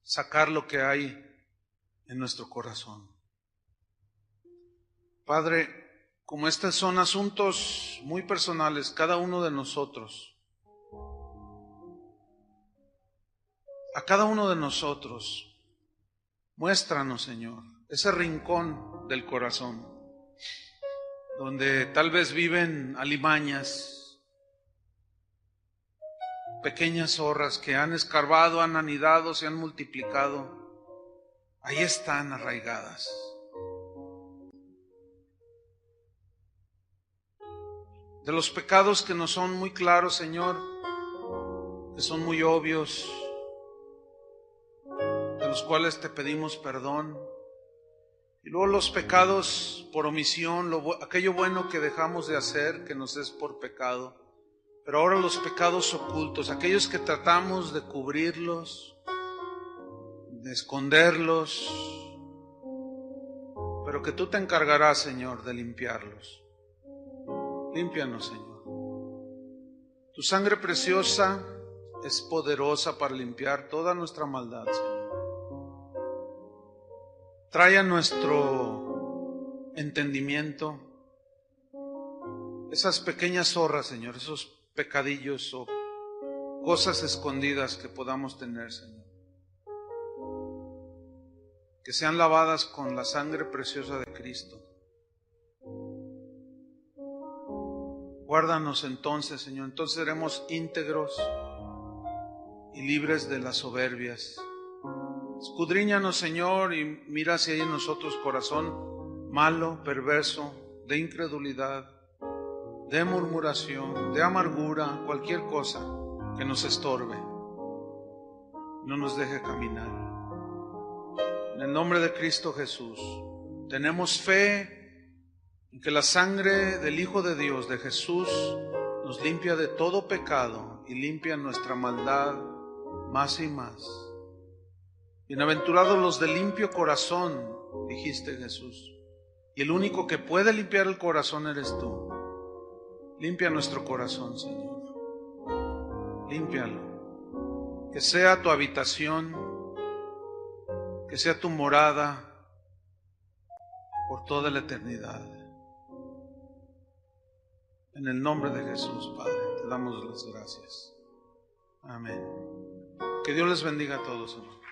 sacar lo que hay en nuestro corazón. Padre, como estos son asuntos muy personales, cada uno de nosotros, a cada uno de nosotros, muéstranos, Señor, ese rincón del corazón, donde tal vez viven alimañas, pequeñas zorras que han escarbado, han anidado, se han multiplicado. Ahí están arraigadas. De los pecados que nos son muy claros, Señor, que son muy obvios, los cuales te pedimos perdón. Y luego los pecados por omisión, aquello bueno que dejamos de hacer, que nos es por pecado. Pero ahora los pecados ocultos, aquellos que tratamos de cubrirlos, de esconderlos, pero que tú te encargarás, Señor, de limpiarlos. Límpianos, Señor. Tu sangre preciosa es poderosa para limpiar toda nuestra maldad, Señor. Trae a nuestro entendimiento esas pequeñas zorras, Señor, esos pecadillos o cosas escondidas que podamos tener, Señor. Que sean lavadas con la sangre preciosa de Cristo. Guárdanos entonces, Señor, entonces seremos íntegros y libres de las soberbias. Escudriñanos, Señor, y mira si hay en nosotros corazón malo, perverso, de incredulidad, de murmuración, de amargura, cualquier cosa que nos estorbe, no nos deje caminar. En el nombre de Cristo Jesús, tenemos fe en que la sangre del Hijo de Dios, de Jesús, nos limpia de todo pecado y limpia nuestra maldad más y más. Bienaventurados los de limpio corazón, dijiste, Jesús. Y el único que puede limpiar el corazón eres tú. Limpia nuestro corazón, Señor. Límpialo. Que sea tu habitación, que sea tu morada por toda la eternidad. En el nombre de Jesús, Padre, te damos las gracias. Amén. Que Dios les bendiga a todos, hermanos.